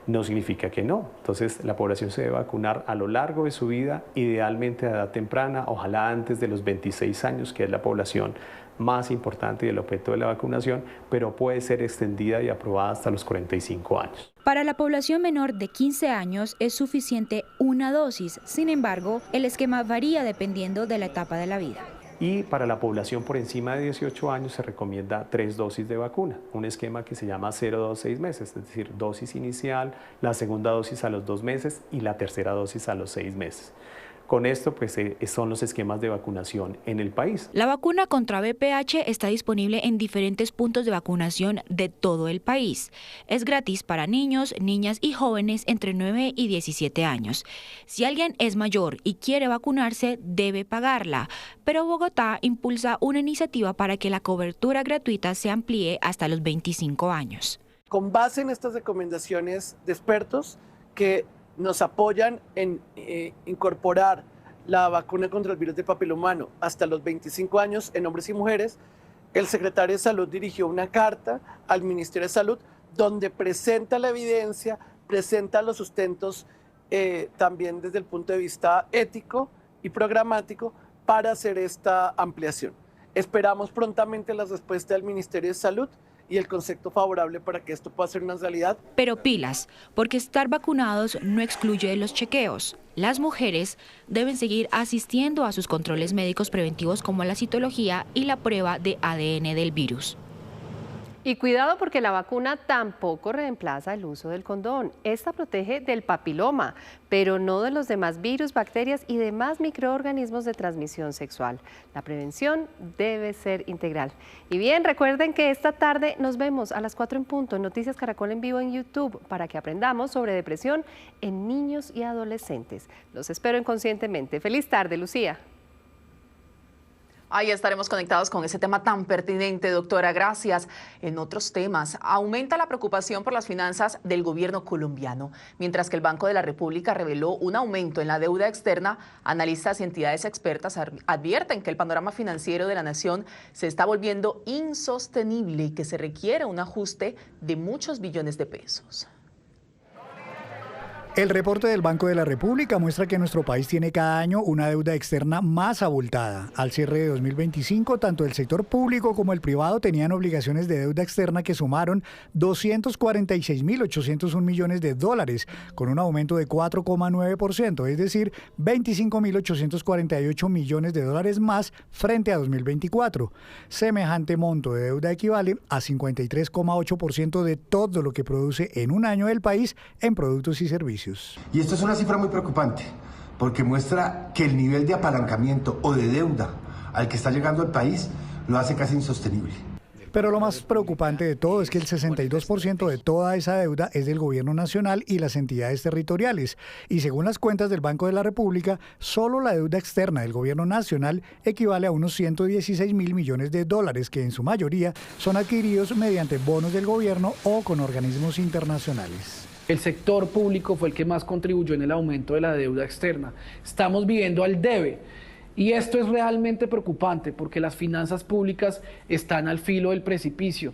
no significa que no. Entonces, la población se debe vacunar a lo largo de su vida, idealmente a edad temprana, ojalá antes de los 26 años, que es la población más importante y el objeto de la vacunación, pero puede ser extendida y aprobada hasta los 45 años. Para la población menor de 15 años es suficiente una dosis. Sin embargo, el esquema varía dependiendo de la etapa de la vida. Y para la población por encima de 18 años se recomienda 3 dosis de vacuna, un esquema que se llama 0-2-6 meses, es decir, dosis inicial, la segunda dosis a los 2 meses y la tercera dosis a los 6 meses. Con esto, pues, son los esquemas de vacunación en el país. La vacuna contra VPH está disponible en diferentes puntos de vacunación de todo el país. Es gratis para niños, niñas y jóvenes entre 9 y 17 años. Si alguien es mayor y quiere vacunarse, debe pagarla. Pero Bogotá impulsa una iniciativa para que la cobertura gratuita se amplíe hasta los 25 años. Con base en estas recomendaciones de expertos que nos apoyan en incorporar la vacuna contra el virus del papiloma humano hasta los 25 años en hombres y mujeres, el secretario de Salud dirigió una carta al Ministerio de Salud donde presenta la evidencia, presenta los sustentos también desde el punto de vista ético y programático para hacer esta ampliación. Esperamos prontamente la respuesta del Ministerio de Salud y el concepto favorable para que esto pueda ser una realidad. Pero pilas, porque estar vacunados no excluye los chequeos. Las mujeres deben seguir asistiendo a sus controles médicos preventivos como la citología y la prueba de ADN del virus. Y cuidado porque la vacuna tampoco reemplaza el uso del condón. Esta protege del papiloma, pero no de los demás virus, bacterias y demás microorganismos de transmisión sexual. La prevención debe ser integral. Y bien, recuerden que esta tarde nos vemos a las 4 en punto en Noticias Caracol en vivo en YouTube para que aprendamos sobre depresión en niños y adolescentes. Los espero en Conscientemente. Feliz tarde, Lucía. Ahí estaremos conectados con ese tema tan pertinente, doctora. Gracias. En otros temas, aumenta la preocupación por las finanzas del gobierno colombiano. Mientras que el Banco de la República reveló un aumento en la deuda externa, analistas y entidades expertas advierten que el panorama financiero de la nación se está volviendo insostenible y que se requiere un ajuste de muchos billones de pesos. El reporte del Banco de la República muestra que nuestro país tiene cada año una deuda externa más abultada. Al cierre de 2025, tanto el sector público como el privado tenían obligaciones de deuda externa que sumaron 246.801 millones de dólares, con un aumento de 4,9%, es decir, 25.848 millones de dólares más frente a 2024. Semejante monto de deuda equivale a 53,8% de todo lo que produce en un año el país en productos y servicios. Y esto es una cifra muy preocupante, porque muestra que el nivel de apalancamiento o de deuda al que está llegando el país lo hace casi insostenible. Pero lo más preocupante de todo es que el 62% de toda esa deuda es del gobierno nacional y las entidades territoriales. Y según las cuentas del Banco de la República, solo la deuda externa del gobierno nacional equivale a unos 116.000 millones de dólares, que en su mayoría son adquiridos mediante bonos del gobierno o con organismos internacionales. El sector público fue el que más contribuyó en el aumento de la deuda externa. Estamos viviendo al debe. Y esto es realmente preocupante porque las finanzas públicas están al filo del precipicio.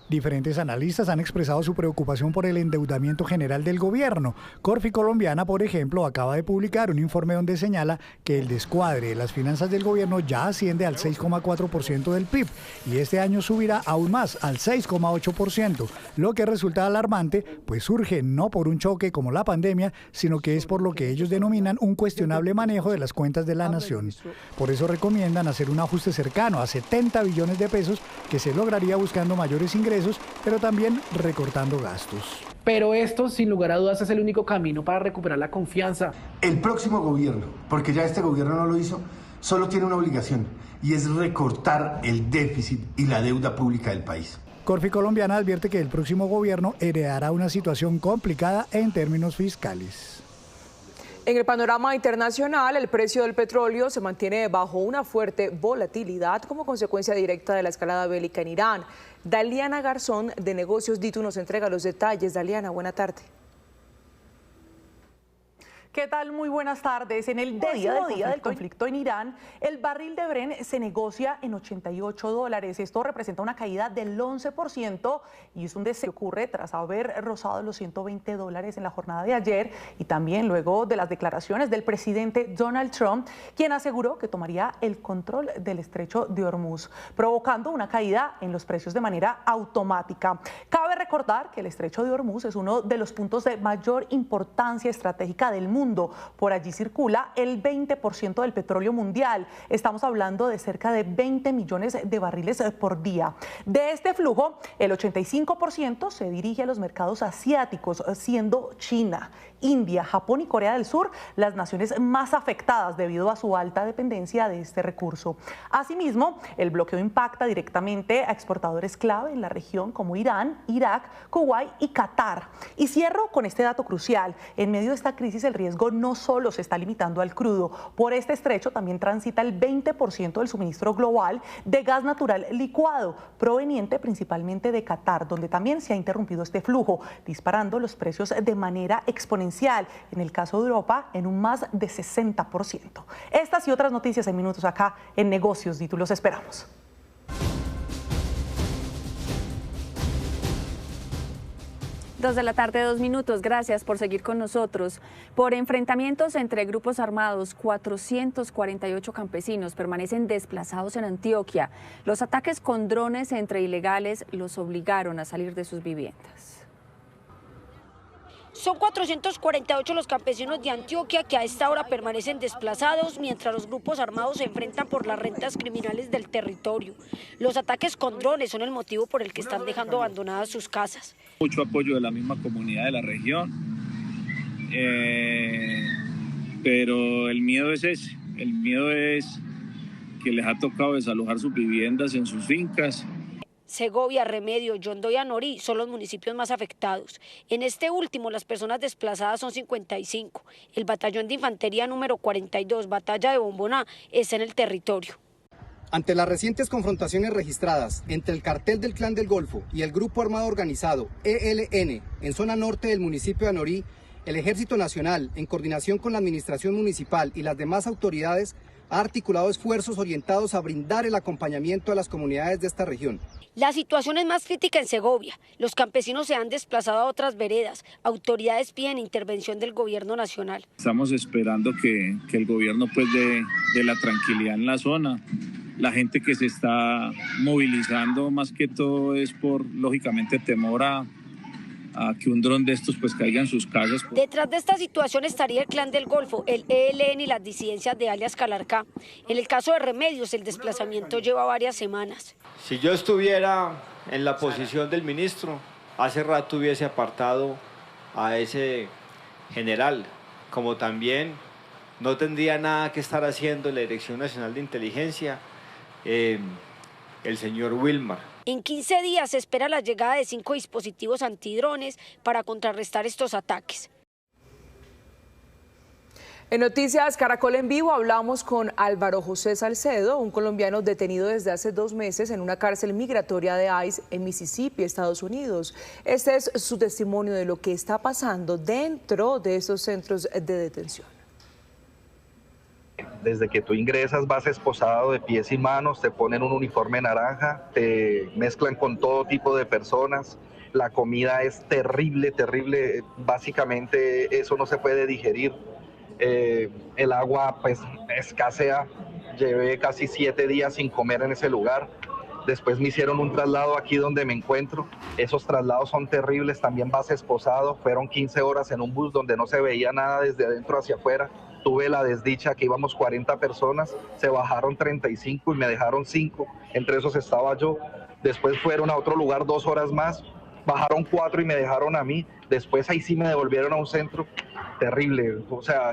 Diferentes analistas han expresado su preocupación por el endeudamiento general del gobierno. Corfi Colombiana, por ejemplo, acaba de publicar un informe donde señala que el descuadre de las finanzas del gobierno ya asciende al 6,4% del PIB y este año subirá aún más, al 6,8%, lo que resulta alarmante, pues surge no por un choque como la pandemia, sino que es por lo que ellos denominan un cuestionable manejo de las cuentas de la nación. Por eso recomiendan hacer un ajuste cercano a 70 billones de pesos que se lograría buscando mayores ingresos ingresos, pero también recortando gastos. Pero esto, sin lugar a dudas, es el único camino para recuperar la confianza. El próximo gobierno, porque ya este gobierno no lo hizo, solo tiene una obligación, y es recortar el déficit y la deuda pública del país. Corfi Colombiana advierte que el próximo gobierno heredará una situación complicada en términos fiscales. En el panorama internacional, el precio del petróleo se mantiene bajo una fuerte volatilidad como consecuencia directa de la escalada bélica en Irán. Daliana Garzón, de Negocios Ditu, nos entrega los detalles. Daliana, buena tarde. ¿Qué tal? Muy buenas tardes. En el décimo día del conflicto en Irán, el barril de Brent se negocia en $88. Esto representa una caída del 11% y es un descenso que ocurre tras haber rozado los $120 en la jornada de ayer y también luego de las declaraciones del presidente Donald Trump, quien aseguró que tomaría el control del estrecho de Hormuz, provocando una caída en los precios de manera automática. Cabe recordar que el estrecho de Hormuz es uno de los puntos de mayor importancia estratégica del mundo. Por allí circula el 20% del petróleo mundial. Estamos hablando de cerca de 20 millones de barriles por día. De este flujo, el 85% se dirige a los mercados asiáticos, siendo China, India, Japón y Corea del Sur las naciones más afectadas debido a su alta dependencia de este recurso. Asimismo, el bloqueo impacta directamente a exportadores clave en la región como Irán, Irak, Kuwait y Qatar. Y cierro con este dato crucial. En medio de esta crisis, el riesgo no solo se está limitando al crudo. Por este estrecho también transita el 20% del suministro global de gas natural licuado, proveniente principalmente de Qatar, donde también se ha interrumpido este flujo, disparando los precios de manera exponencial. En el caso de Europa, en un más de 60%. Estas y otras noticias en minutos acá en Negocios Ditu. Los esperamos. 2 de la tarde, 2 minutos. Gracias por seguir con nosotros. Por enfrentamientos entre grupos armados, 448 campesinos permanecen desplazados en Antioquia. Los ataques con drones entre ilegales los obligaron a salir de sus viviendas. Son 448 los campesinos de Antioquia que a esta hora permanecen desplazados mientras los grupos armados se enfrentan por las rentas criminales del territorio. Los ataques con drones son el motivo por el que están dejando abandonadas sus casas. Mucho apoyo de la misma comunidad de la región, pero el miedo es ese, el miedo es que les ha tocado desalojar sus viviendas en sus fincas. Segovia, Remedio, Yondó y Anorí son los municipios más afectados. En este último, las personas desplazadas son 55. El batallón de infantería número 42, Batalla de Bomboná, está en el territorio. Ante las recientes confrontaciones registradas entre el cartel del Clan del Golfo y el grupo armado organizado ELN en zona norte del municipio de Anorí, el Ejército Nacional, en coordinación con la Administración Municipal y las demás autoridades, ha articulado esfuerzos orientados a brindar el acompañamiento a las comunidades de esta región. La situación es más crítica en Segovia. Los campesinos se han desplazado a otras veredas. Autoridades piden intervención del gobierno nacional. Estamos esperando que el gobierno pues de la tranquilidad en la zona. La gente que se está movilizando más que todo es por, lógicamente, temor a que un dron de estos pues caiga en sus casas. Detrás de esta situación estaría el Clan del Golfo, el ELN y las disidencias de alias Calarcá. En el caso de Remedios, el desplazamiento lleva varias semanas. Si yo estuviera en la posición del ministro, hace rato hubiese apartado a ese general, como también no tendría nada que estar haciendo la Dirección Nacional de Inteligencia, el señor Wilmar. En 15 días se espera la llegada de 5 dispositivos antidrones para contrarrestar estos ataques. En Noticias Caracol en Vivo hablamos con Álvaro José Salcedo, un colombiano detenido desde hace 2 meses en una cárcel migratoria de ICE en Mississippi, Estados Unidos. Este es su testimonio de lo que está pasando dentro de esos centros de detención. Desde que tú ingresas vas esposado de pies y manos, te ponen un uniforme naranja, te mezclan con todo tipo de personas. La comida es terrible, terrible. Básicamente eso no se puede digerir. El agua pues escasea. Llevé casi 7 días sin comer en ese lugar. Después me hicieron un traslado aquí donde me encuentro. Esos traslados son terribles, también vas esposado. Fueron 15 horas en un bus donde no se veía nada desde adentro hacia afuera. Tuve la desdicha que íbamos 40 personas, se bajaron 35 y me dejaron 5. Entre esos estaba yo. después fueron a otro lugar 2 horas más, bajaron 4 y me dejaron a mí, después ahí sí me devolvieron a un centro terrible, o sea,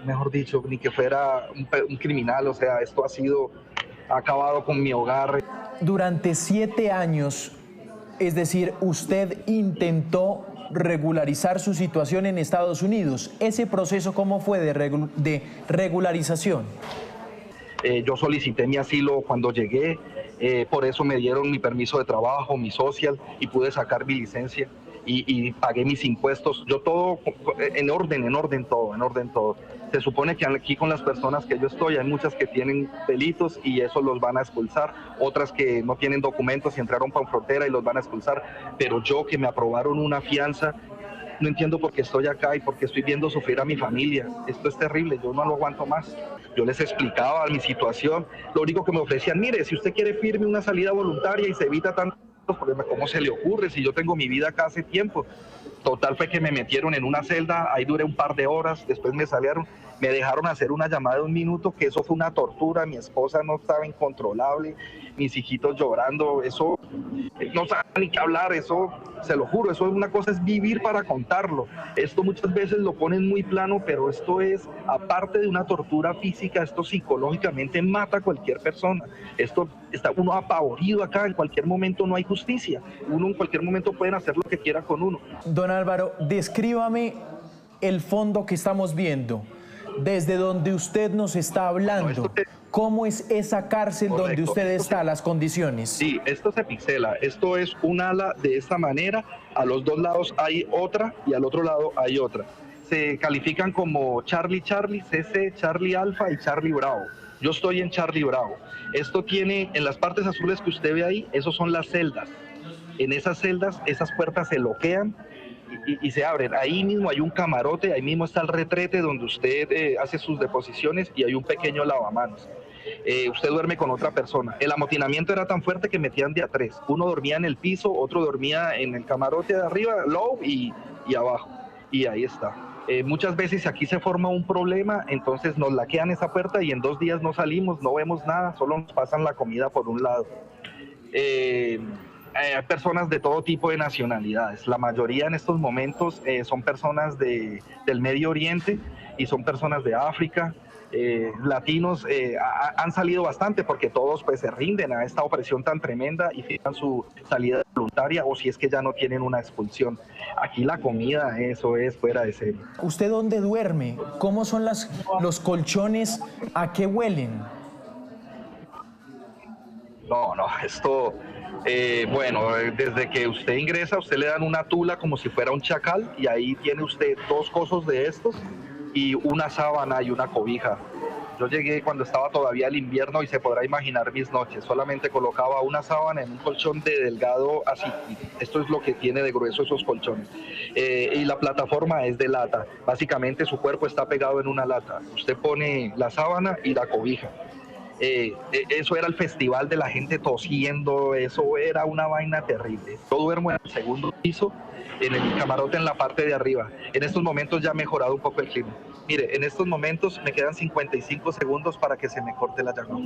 mejor dicho, ni que fuera un criminal, o sea, esto ha acabado con mi hogar. Durante 7 años, es decir, usted intentó regularizar su situación en Estados Unidos. ¿Ese proceso cómo fue de regularización? Yo solicité mi asilo cuando llegué, por eso me dieron mi permiso de trabajo, mi social, y pude sacar mi licencia y pagué mis impuestos. Yo todo en orden todo. Se supone que aquí con las personas que yo estoy hay muchas que tienen delitos y eso los van a expulsar, otras que no tienen documentos y entraron por frontera y los van a expulsar, pero yo que me aprobaron una fianza, no entiendo por qué estoy acá y por qué estoy viendo sufrir a mi familia. Esto es terrible, yo no lo aguanto más. Yo les explicaba mi situación, lo único que me ofrecían, mire, si usted quiere firme una salida voluntaria y se evita tantos problemas, ¿cómo se le ocurre si yo tengo mi vida acá hace tiempo? Total fue que me metieron en una celda, ahí duré un par de horas, después me salieron, me dejaron hacer una llamada de 1 minuto, que eso fue una tortura, mi esposa no estaba incontrolable, mis hijitos llorando, eso no saben ni qué hablar, eso se lo juro, eso es una cosa, es vivir para contarlo. Esto muchas veces lo ponen muy plano, pero esto es, aparte de una tortura física, esto psicológicamente mata a cualquier persona. Esto está uno apavorido acá, en cualquier momento no hay justicia, uno en cualquier momento pueden hacer lo que quiera con uno. Don Álvaro, descríbame el fondo que estamos viendo, desde donde usted nos está hablando. ¿Cómo es esa cárcel? Correcto, donde usted está, las condiciones? Sí, esto se pixela. Esto es un ala de esta manera. A los 2 lados hay otra y al otro lado hay otra. Se califican como Charlie Charlie, CC, Charlie Alfa y Charlie Bravo. Yo estoy en Charlie Bravo. Esto tiene, en las partes azules que usted ve ahí, esos son las celdas. En esas celdas, esas puertas se bloquean y se abren. Ahí mismo hay un camarote, ahí mismo está el retrete donde usted hace sus deposiciones y hay un pequeño lavamanos. Usted duerme con otra persona. El amotinamiento era tan fuerte que metían de a 3. Uno dormía en el piso, otro dormía en el camarote de arriba, low y abajo. Y ahí está. Muchas veces aquí se forma un problema, entonces nos laquean esa puerta y en 2 días no salimos, no vemos nada, solo nos pasan la comida por un lado. Hay personas de todo tipo de nacionalidades. La mayoría en estos momentos son personas del Medio Oriente y son personas de África. Latinos han salido bastante porque todos pues se rinden a esta opresión tan tremenda y fijan su salida voluntaria o si es que ya no tienen una expulsión. Aquí la comida, eso es fuera de serie. ¿Usted dónde duerme? ¿Cómo son los colchones? ¿A qué huelen? No, esto... bueno, desde que usted ingresa, usted le dan una tula como si fuera un chacal y ahí tiene usted 2 cosos de estos y una sábana y una cobija. Yo llegué cuando estaba todavía el invierno y se podrá imaginar mis noches. Solamente colocaba una sábana en un colchón de delgado así. Esto es lo que tiene de grueso esos colchones. Y la plataforma es de lata. Básicamente su cuerpo está pegado en una lata. Usted pone la sábana y la cobija. Eso era el festival de la gente tosiendo, eso era una vaina terrible. Yo duermo en el 2.º piso, en el camarote en la parte de arriba. En estos momentos ya ha mejorado un poco el clima. Mire, en estos momentos me quedan 55 segundos para que se me corte la llamada.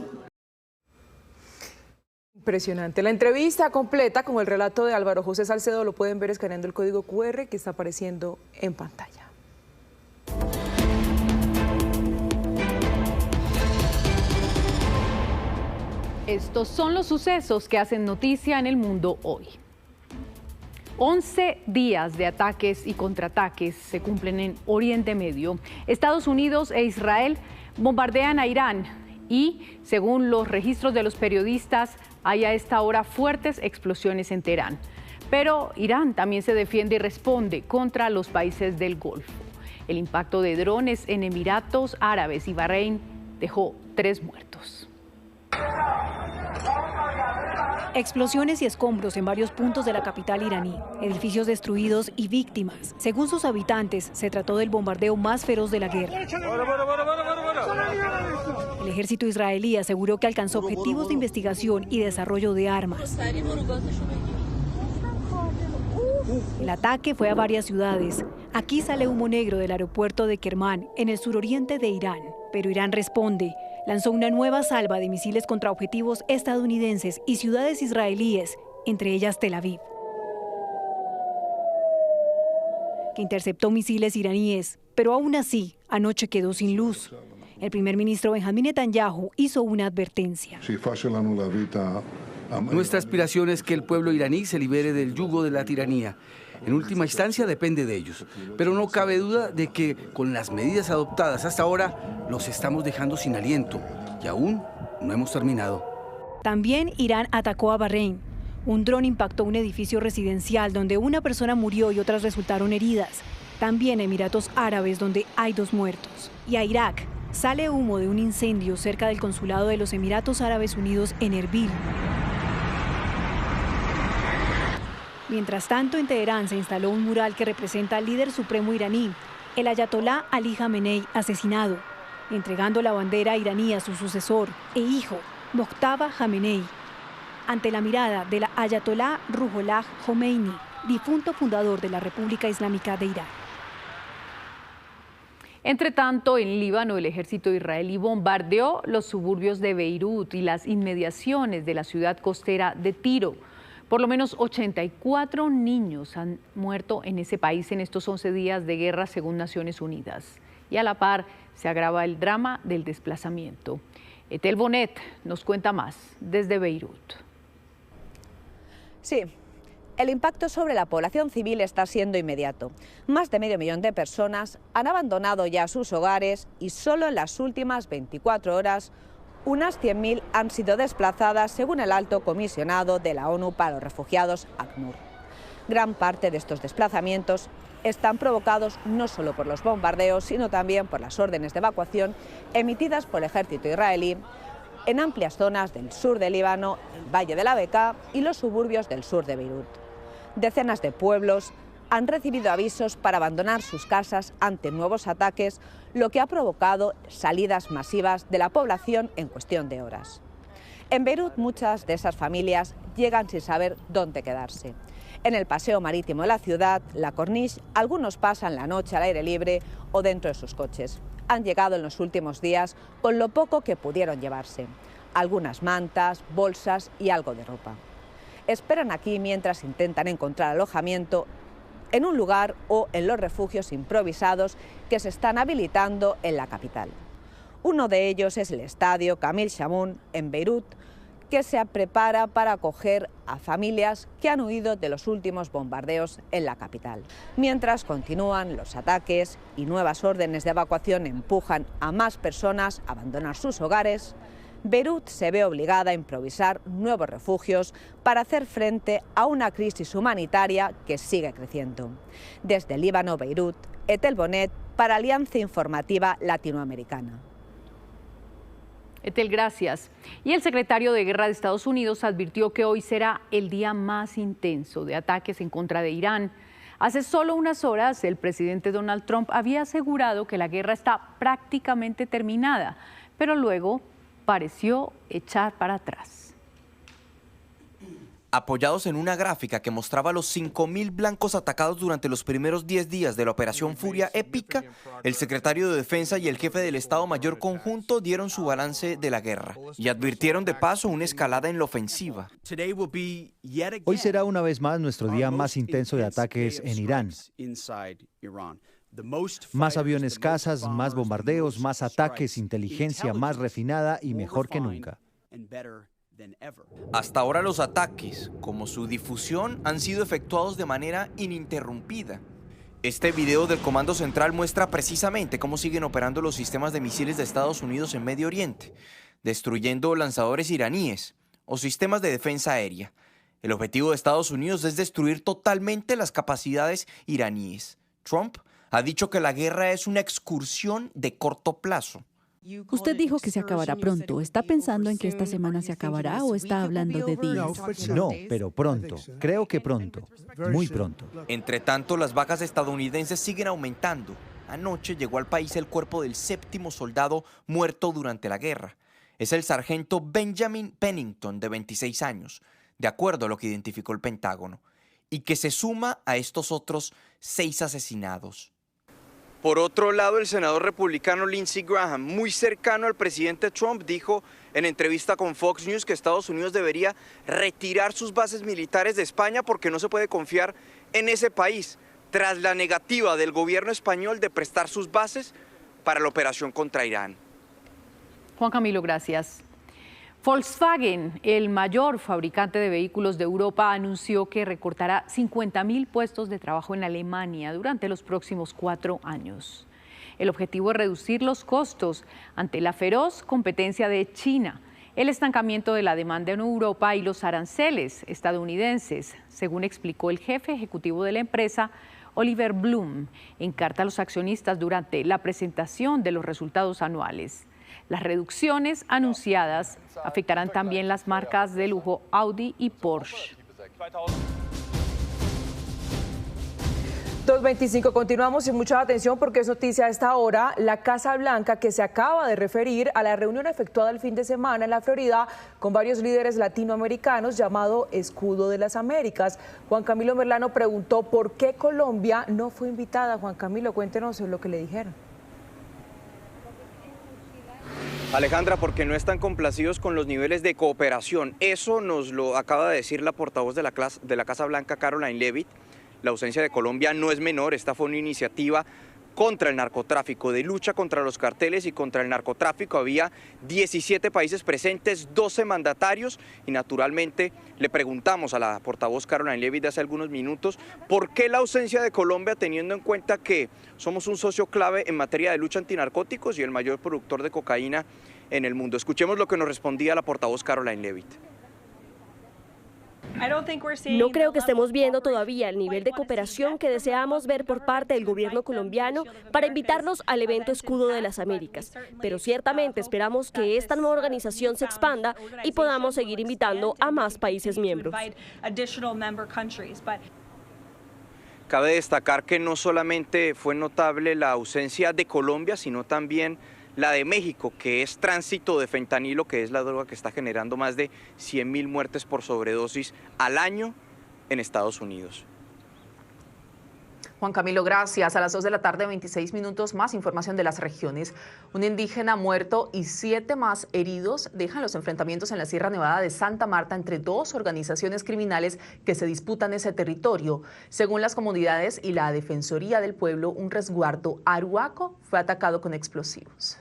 Impresionante. La entrevista completa con el relato de Álvaro José Salcedo lo pueden ver escaneando el código QR que está apareciendo en pantalla. Estos son los sucesos que hacen noticia en el mundo hoy. 11 días de ataques y contraataques se cumplen en Oriente Medio. Estados Unidos e Israel bombardean a Irán y, según los registros de los periodistas, hay a esta hora fuertes explosiones en Teherán. Pero Irán también se defiende y responde contra los países del Golfo. El impacto de drones en Emiratos Árabes y Bahrein dejó 3 muertos. Explosiones y escombros en varios puntos de la capital iraní, edificios destruidos y víctimas. Según sus habitantes, se trató del bombardeo más feroz de la guerra. El ejército israelí aseguró que alcanzó objetivos de investigación y desarrollo de armas. El ataque fue a varias ciudades. Aquí sale humo negro del aeropuerto de Kermán, en el suroriente de Irán. Pero Irán responde. lanzó una nueva salva de misiles contra objetivos estadounidenses y ciudades israelíes, entre ellas Tel Aviv, que interceptó misiles iraníes, pero aún así, anoche quedó sin luz. El primer ministro Benjamín Netanyahu hizo una advertencia. Nuestra aspiración es que el pueblo iraní se libere del yugo de la tiranía. En última instancia depende de ellos, pero no cabe duda de que con las medidas adoptadas hasta ahora los estamos dejando sin aliento y aún no hemos terminado. También Irán atacó a Bahrein. Un dron impactó un edificio residencial donde una persona murió y otras resultaron heridas. También Emiratos Árabes, donde hay 2 muertos. Y a Irak sale humo de un incendio cerca del consulado de los Emiratos Árabes Unidos en Erbil. Mientras tanto, en Teherán se instaló un mural que representa al líder supremo iraní, el ayatolá Ali Jamenei, asesinado, entregando la bandera iraní a su sucesor e hijo, Mojtaba Jamenei, ante la mirada del ayatolá Ruhollah Khomeini, difunto fundador de la República Islámica de Irán. Entre tanto, en Líbano, el ejército israelí bombardeó los suburbios de Beirut y las inmediaciones de la ciudad costera de Tiro. Por lo menos 84 niños han muerto en ese país en estos 11 días de guerra, según Naciones Unidas. Y a la par se agrava el drama del desplazamiento. Ethel Bonet nos cuenta más desde Beirut. Sí, el impacto sobre la población civil está siendo inmediato. Más de medio millón de personas han abandonado ya sus hogares y solo en las últimas 24 horas unas 100.000 han sido desplazadas, según el alto comisionado de la ONU para los refugiados, ACNUR. Gran parte de estos desplazamientos están provocados no solo por los bombardeos, sino también por las órdenes de evacuación emitidas por el ejército israelí en amplias zonas del sur de Líbano, el Valle de la Bekaa y los suburbios del sur de Beirut. Decenas de pueblos han recibido avisos para abandonar sus casas ante nuevos ataques, lo que ha provocado salidas masivas de la población en cuestión de horas. En Beirut, muchas de esas familias llegan sin saber dónde quedarse. En el paseo marítimo de la ciudad, la Corniche, algunos pasan la noche al aire libre o dentro de sus coches. Han llegado en los últimos días con lo poco que pudieron llevarse: algunas mantas, bolsas y algo de ropa. Esperan aquí mientras intentan encontrar alojamiento en un lugar o en los refugios improvisados que se están habilitando en la capital. Uno de ellos es el estadio Camille Chamoun en Beirut, que se prepara para acoger a familias que han huido de los últimos bombardeos en la capital. Mientras continúan los ataques y nuevas órdenes de evacuación empujan a más personas a abandonar sus hogares, Beirut se ve obligada a improvisar nuevos refugios para hacer frente a una crisis humanitaria que sigue creciendo. Desde Líbano, Beirut, Ethel Bonet para Alianza Informativa Latinoamericana. Ethel, gracias. Y el secretario de Guerra de Estados Unidos advirtió que hoy será el día más intenso de ataques en contra de Irán. Hace solo unas horas, el presidente Donald Trump había asegurado que la guerra está prácticamente terminada, pero luego pareció echar para atrás. Apoyados en una gráfica que mostraba los 5.000 blancos atacados durante los primeros 10 días de la Operación Furia Épica, el secretario de Defensa y el jefe del Estado Mayor Conjunto dieron su balance de la guerra y advirtieron de paso una escalada en la ofensiva. Hoy será una vez más nuestro día más intenso de ataques en Irán. Más aviones cazas, más bombardeos, más ataques, inteligencia más refinada y mejor que nunca. Hasta ahora los ataques, como su difusión, han sido efectuados de manera ininterrumpida. Este video del Comando Central muestra precisamente cómo siguen operando los sistemas de misiles de Estados Unidos en Medio Oriente, destruyendo lanzadores iraníes o sistemas de defensa aérea. El objetivo de Estados Unidos es destruir totalmente las capacidades iraníes. Trump ha dicho que la guerra es una excursión de corto plazo. Usted dijo que se acabará pronto. ¿Está pensando en que esta semana se acabará o está hablando de días? No, pero pronto. Creo que pronto. Muy pronto. Entre tanto, las bajas estadounidenses siguen aumentando. Anoche llegó al país el cuerpo del 7º soldado muerto durante la guerra. Es el sargento Benjamin Pennington, de 26 años, de acuerdo a lo que identificó el Pentágono, y que se suma a estos otros 6 asesinados. Por otro lado, el senador republicano Lindsey Graham, muy cercano al presidente Trump, dijo en entrevista con Fox News que Estados Unidos debería retirar sus bases militares de España porque no se puede confiar en ese país, tras la negativa del gobierno español de prestar sus bases para la operación contra Irán. Juan Camilo, gracias. Volkswagen, el mayor fabricante de vehículos de Europa, anunció que recortará 50.000 puestos de trabajo en Alemania durante los próximos 4 años. El objetivo es reducir los costos ante la feroz competencia de China, el estancamiento de la demanda en Europa y los aranceles estadounidenses, según explicó el jefe ejecutivo de la empresa, Oliver Blume, en carta a los accionistas durante la presentación de los resultados anuales. Las reducciones anunciadas afectarán también las marcas de lujo Audi y Porsche. 2:25, continuamos sin mucha atención porque es noticia a esta hora la Casa Blanca, que se acaba de referir a la reunión efectuada el fin de semana en la Florida con varios líderes latinoamericanos llamado Escudo de las Américas. Juan Camilo Merlano preguntó por qué Colombia no fue invitada. Juan Camilo, cuéntenos lo que le dijeron. Alejandra, porque no están complacidos con los niveles de cooperación. Eso nos lo acaba de decir la portavoz de la Casa Blanca, Caroline Leavitt. La ausencia de Colombia no es menor. Esta fue una iniciativa contra el narcotráfico, de lucha contra los carteles y contra el narcotráfico. Había 17 países presentes, 12 mandatarios y naturalmente le preguntamos a la portavoz Caroline Leavitt hace algunos minutos por qué la ausencia de Colombia, teniendo en cuenta que somos un socio clave en materia de lucha antinarcóticos y el mayor productor de cocaína en el mundo. Escuchemos lo que nos respondía la portavoz Caroline Leavitt. No creo que estemos viendo todavía el nivel de cooperación que deseamos ver por parte del gobierno colombiano para invitarnos al evento Escudo de las Américas, pero ciertamente esperamos que esta nueva organización se expanda y podamos seguir invitando a más países miembros. Cabe destacar que no solamente fue notable la ausencia de Colombia, sino también la de México, que es tránsito de fentanilo, que es la droga que está generando más de 100.000 muertes por sobredosis al año en Estados Unidos. Juan Camilo, gracias. A las 2 de la tarde, 26 minutos, más información de las regiones. Un indígena muerto y 7 más heridos dejan los enfrentamientos en la Sierra Nevada de Santa Marta entre 2 organizaciones criminales que se disputan ese territorio. Según las comunidades y la Defensoría del Pueblo, un resguardo aruaco fue atacado con explosivos.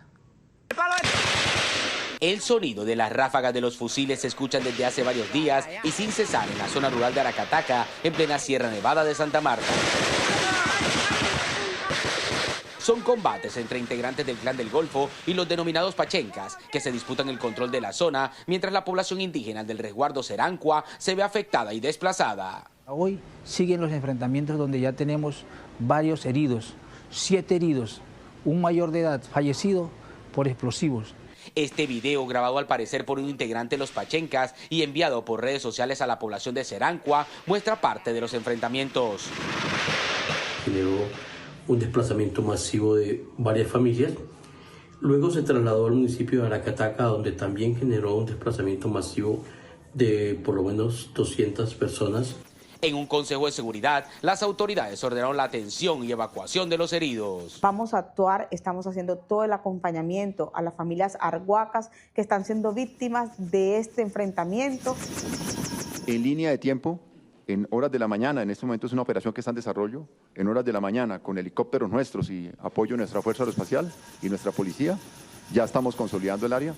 El sonido de las ráfagas de los fusiles se escuchan desde hace varios días y sin cesar en la zona rural de Aracataca, en plena Sierra Nevada de Santa Marta. Son combates entre integrantes del Clan del Golfo y los denominados pachencas, que se disputan el control de la zona, mientras la población indígena del resguardo Serancua se ve afectada y desplazada. Hoy siguen los enfrentamientos donde ya tenemos varios heridos, 7 heridos, un mayor de edad fallecido por explosivos. Este video, grabado al parecer por un integrante de los pachencas y enviado por redes sociales a la población de Serancua, muestra parte de los enfrentamientos. Generó un desplazamiento masivo de varias familias. Luego se trasladó al municipio de Aracataca, donde también generó un desplazamiento masivo de por lo menos 200 personas. En un consejo de seguridad, las autoridades ordenaron la atención y evacuación de los heridos. Vamos a actuar, estamos haciendo todo el acompañamiento a las familias arhuacas que están siendo víctimas de este enfrentamiento. En línea de tiempo, en horas de la mañana, en este momento es una operación que está en desarrollo, en horas de la mañana, con helicópteros nuestros y apoyo de nuestra Fuerza Aeroespacial y nuestra policía, ya estamos consolidando el área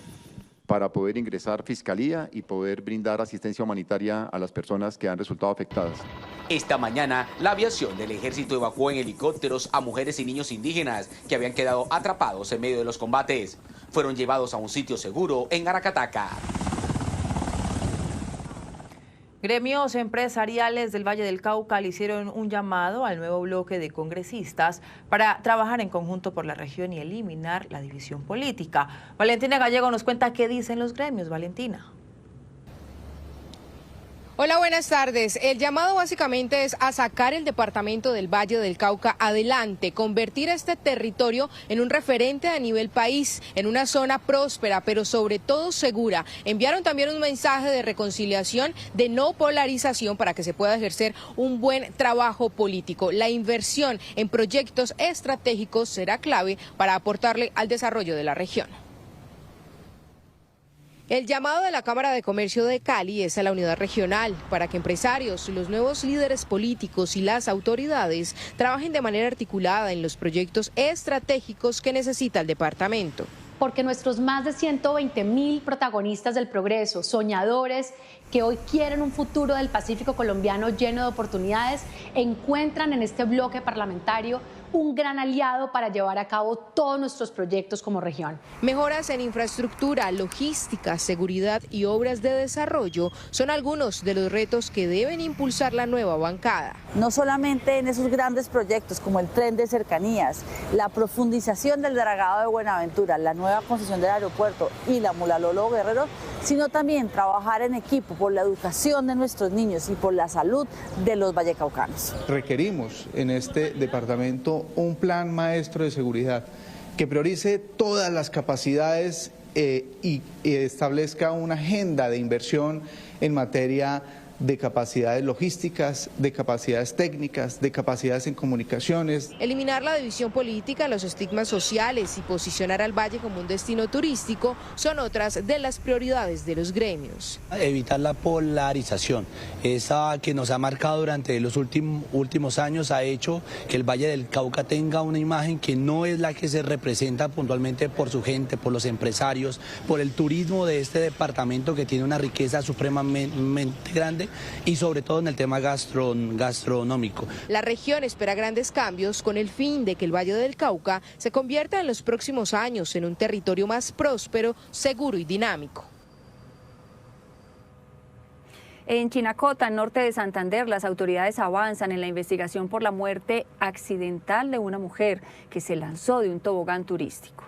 para poder ingresar fiscalía y poder brindar asistencia humanitaria a las personas que han resultado afectadas. Esta mañana, la aviación del ejército evacuó en helicópteros a mujeres y niños indígenas que habían quedado atrapados en medio de los combates. Fueron llevados a un sitio seguro en Aracataca. Gremios empresariales del Valle del Cauca le hicieron un llamado al nuevo bloque de congresistas para trabajar en conjunto por la región y eliminar la división política. Valentina Gallego nos cuenta qué dicen los gremios. Valentina. Hola, buenas tardes. El llamado básicamente es a sacar el departamento del Valle del Cauca adelante, convertir este territorio en un referente a nivel país, en una zona próspera, pero sobre todo segura. Enviaron también un mensaje de reconciliación, de no polarización, para que se pueda ejercer un buen trabajo político. La inversión en proyectos estratégicos será clave para aportarle al desarrollo de la región. El llamado de la Cámara de Comercio de Cali es a la unidad regional para que empresarios, los nuevos líderes políticos y las autoridades trabajen de manera articulada en los proyectos estratégicos que necesita el departamento. Porque nuestros más de 120.000 protagonistas del progreso, soñadores que hoy quieren un futuro del Pacífico colombiano lleno de oportunidades, encuentran en este bloque parlamentario un gran aliado para llevar a cabo todos nuestros proyectos como región. Mejoras en infraestructura, logística, seguridad y obras de desarrollo son algunos de los retos que deben impulsar la nueva bancada. No solamente en esos grandes proyectos como el tren de cercanías, la profundización del dragado de Buenaventura, la nueva concesión del aeropuerto y la Mula Lolo Guerrero, sino también trabajar en equipo por la educación de nuestros niños y por la salud de los vallecaucanos. Requerimos en este departamento un plan maestro de seguridad que priorice todas las capacidades y establezca una agenda de inversión en materia de capacidades logísticas, de capacidades técnicas, de capacidades en comunicaciones. Eliminar la división política, los estigmas sociales y posicionar al Valle como un destino turístico son otras de las prioridades de los gremios. Evitar la polarización, esa que nos ha marcado durante los últimos años, ha hecho que el Valle del Cauca tenga una imagen que no es la que se representa puntualmente por su gente, por los empresarios, por el turismo de este departamento que tiene una riqueza supremamente grande, y sobre todo en el tema gastronómico. La región espera grandes cambios con el fin de que el Valle del Cauca se convierta en los próximos años en un territorio más próspero, seguro y dinámico. En Chinacota, norte de Santander, las autoridades avanzan en la investigación por la muerte accidental de una mujer que se lanzó de un tobogán turístico.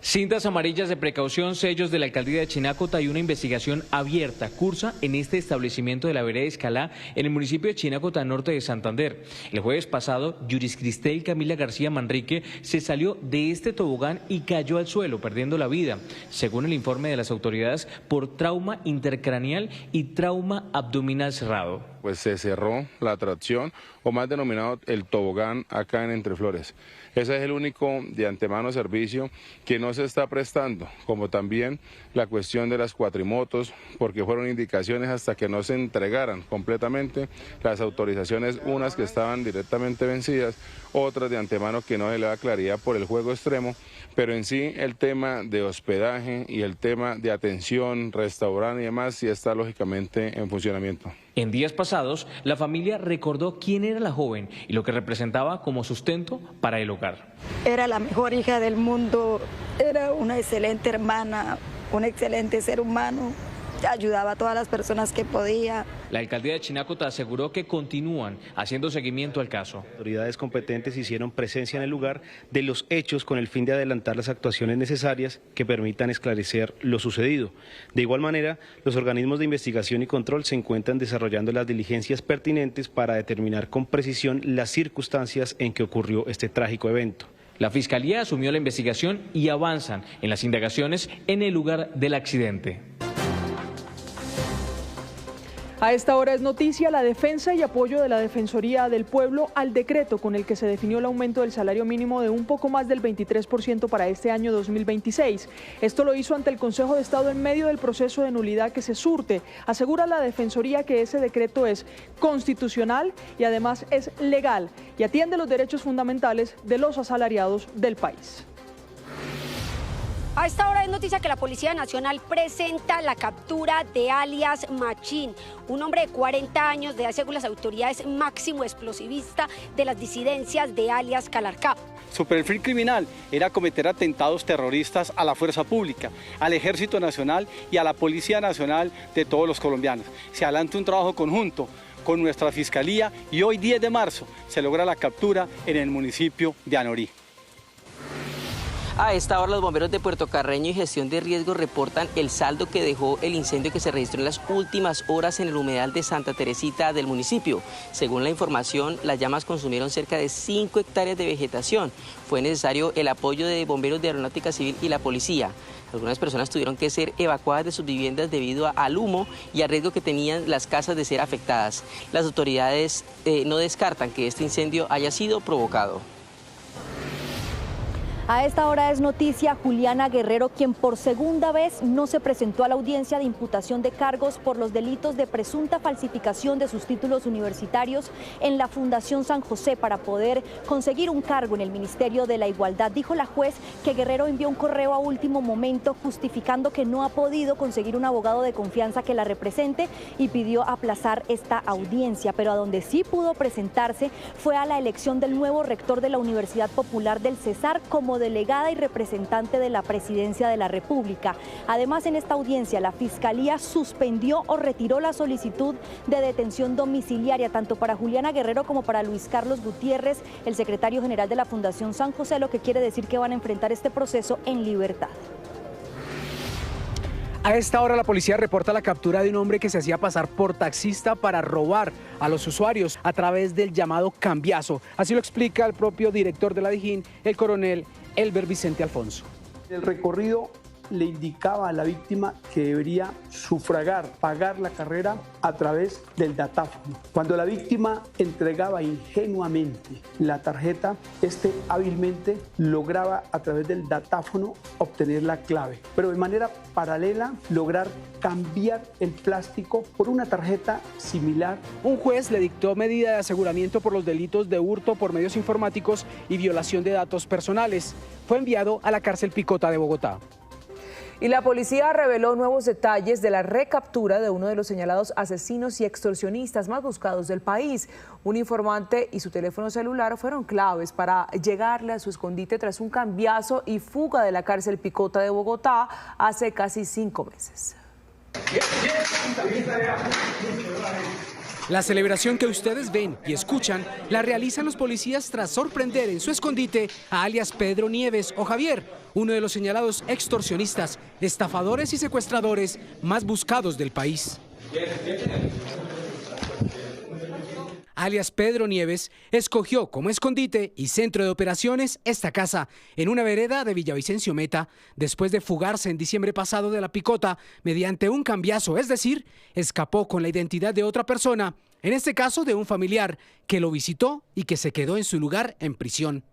Cintas amarillas de precaución, sellos de la alcaldía de Chinacota y una investigación abierta cursa en este establecimiento de la vereda Escalá en el municipio de Chinacota, norte de Santander. El jueves pasado, Yuris Cristel Camila García Manrique se salió de este tobogán y cayó al suelo, perdiendo la vida, según el informe de las autoridades, por trauma intercraneal y trauma abdominal cerrado. Pues se cerró la tracción, o más denominado el tobogán, acá en Entre Flores. Ese es el único de antemano servicio que no se está prestando, como también la cuestión de las cuatrimotos, porque fueron indicaciones hasta que no se entregaran completamente las autorizaciones, unas que estaban directamente vencidas, otras de antemano que no se le da claridad por el juego extremo, pero en sí el tema de hospedaje y el tema de atención, restaurante y demás sí está lógicamente en funcionamiento. En días pasados, la familia recordó quién era la joven y lo que representaba como sustento para el hogar. Era la mejor hija del mundo, era una excelente hermana, un excelente ser humano, ayudaba a todas las personas que podía. La alcaldía de Chinacota aseguró que continúan haciendo seguimiento al caso. Autoridades competentes hicieron presencia en el lugar de los hechos con el fin de adelantar las actuaciones necesarias que permitan esclarecer lo sucedido. De igual manera, los organismos de investigación y control se encuentran desarrollando las diligencias pertinentes para determinar con precisión las circunstancias en que ocurrió este trágico evento. La Fiscalía asumió la investigación y avanzan en las indagaciones en el lugar del accidente. A esta hora es noticia la defensa y apoyo de la Defensoría del Pueblo al decreto con el que se definió el aumento del salario mínimo de un poco más del 23% para este año 2026. Esto lo hizo ante el Consejo de Estado en medio del proceso de nulidad que se surte. Asegura la Defensoría que ese decreto es constitucional y además es legal y atiende los derechos fundamentales de los asalariados del país. A esta hora es noticia que la Policía Nacional presenta la captura de alias Machín, un hombre de 40 años de edad, según las autoridades, máximo explosivista de las disidencias de alias Calarcá. Su perfil criminal era cometer atentados terroristas a la fuerza pública, al Ejército Nacional y a la Policía Nacional de todos los colombianos. Se adelanta un trabajo conjunto con nuestra Fiscalía y hoy 10 de marzo se logra la captura en el municipio de Anorí. A esta hora los bomberos de Puerto Carreño y Gestión de Riesgos reportan el saldo que dejó el incendio que se registró en las últimas horas en el humedal de Santa Teresita del municipio. Según la información, las llamas consumieron cerca de 5 hectáreas de vegetación. Fue necesario el apoyo de bomberos de Aeronáutica Civil y la policía. Algunas personas tuvieron que ser evacuadas de sus viviendas debido al humo y al riesgo que tenían las casas de ser afectadas. Las autoridades no descartan que este incendio haya sido provocado. A esta hora es noticia Juliana Guerrero, quien por segunda vez no se presentó a la audiencia de imputación de cargos por los delitos de presunta falsificación de sus títulos universitarios en la Fundación San José para poder conseguir un cargo en el Ministerio de la Igualdad. Dijo la juez que Guerrero envió un correo a último momento justificando que no ha podido conseguir un abogado de confianza que la represente y pidió aplazar esta audiencia, pero a donde sí pudo presentarse fue a la elección del nuevo rector de la Universidad Popular del Cesar como delegada y representante de la Presidencia de la República. Además, en esta audiencia, la Fiscalía suspendió o retiró la solicitud de detención domiciliaria, tanto para Juliana Guerrero como para Luis Carlos Gutiérrez, el secretario general de la Fundación San José, lo que quiere decir que van a enfrentar este proceso en libertad. A esta hora la policía reporta la captura de un hombre que se hacía pasar por taxista para robar a los usuarios a través del llamado cambiazo. Así lo explica el propio director de la DIJÍN, el coronel Elber Vicente Alfonso. El recorrido le indicaba a la víctima que debería sufragar, pagar la carrera a través del datáfono. Cuando la víctima entregaba ingenuamente la tarjeta, hábilmente lograba a través del datáfono obtener la clave, pero de manera paralela lograr cambiar el plástico por una tarjeta similar. Un juez le dictó medida de aseguramiento por los delitos de hurto por medios informáticos y violación de datos personales. Fue enviado a la cárcel Picota de Bogotá. Y la policía reveló nuevos detalles de la recaptura de uno de los señalados asesinos y extorsionistas más buscados del país. Un informante y su teléfono celular fueron claves para llegarle a su escondite tras un cambiazo y fuga de la cárcel Picota de Bogotá hace casi 5 meses. La celebración que ustedes ven y escuchan la realizan los policías tras sorprender en su escondite a alias Pedro Nieves o Javier, uno de los señalados extorsionistas, estafadores y secuestradores más buscados del país. Alias Pedro Nieves escogió como escondite y centro de operaciones esta casa en una vereda de Villavicencio Meta, después de fugarse en diciembre pasado de la Picota mediante un cambiazo, es decir, escapó con la identidad de otra persona, en este caso de un familiar que lo visitó y que se quedó en su lugar en prisión.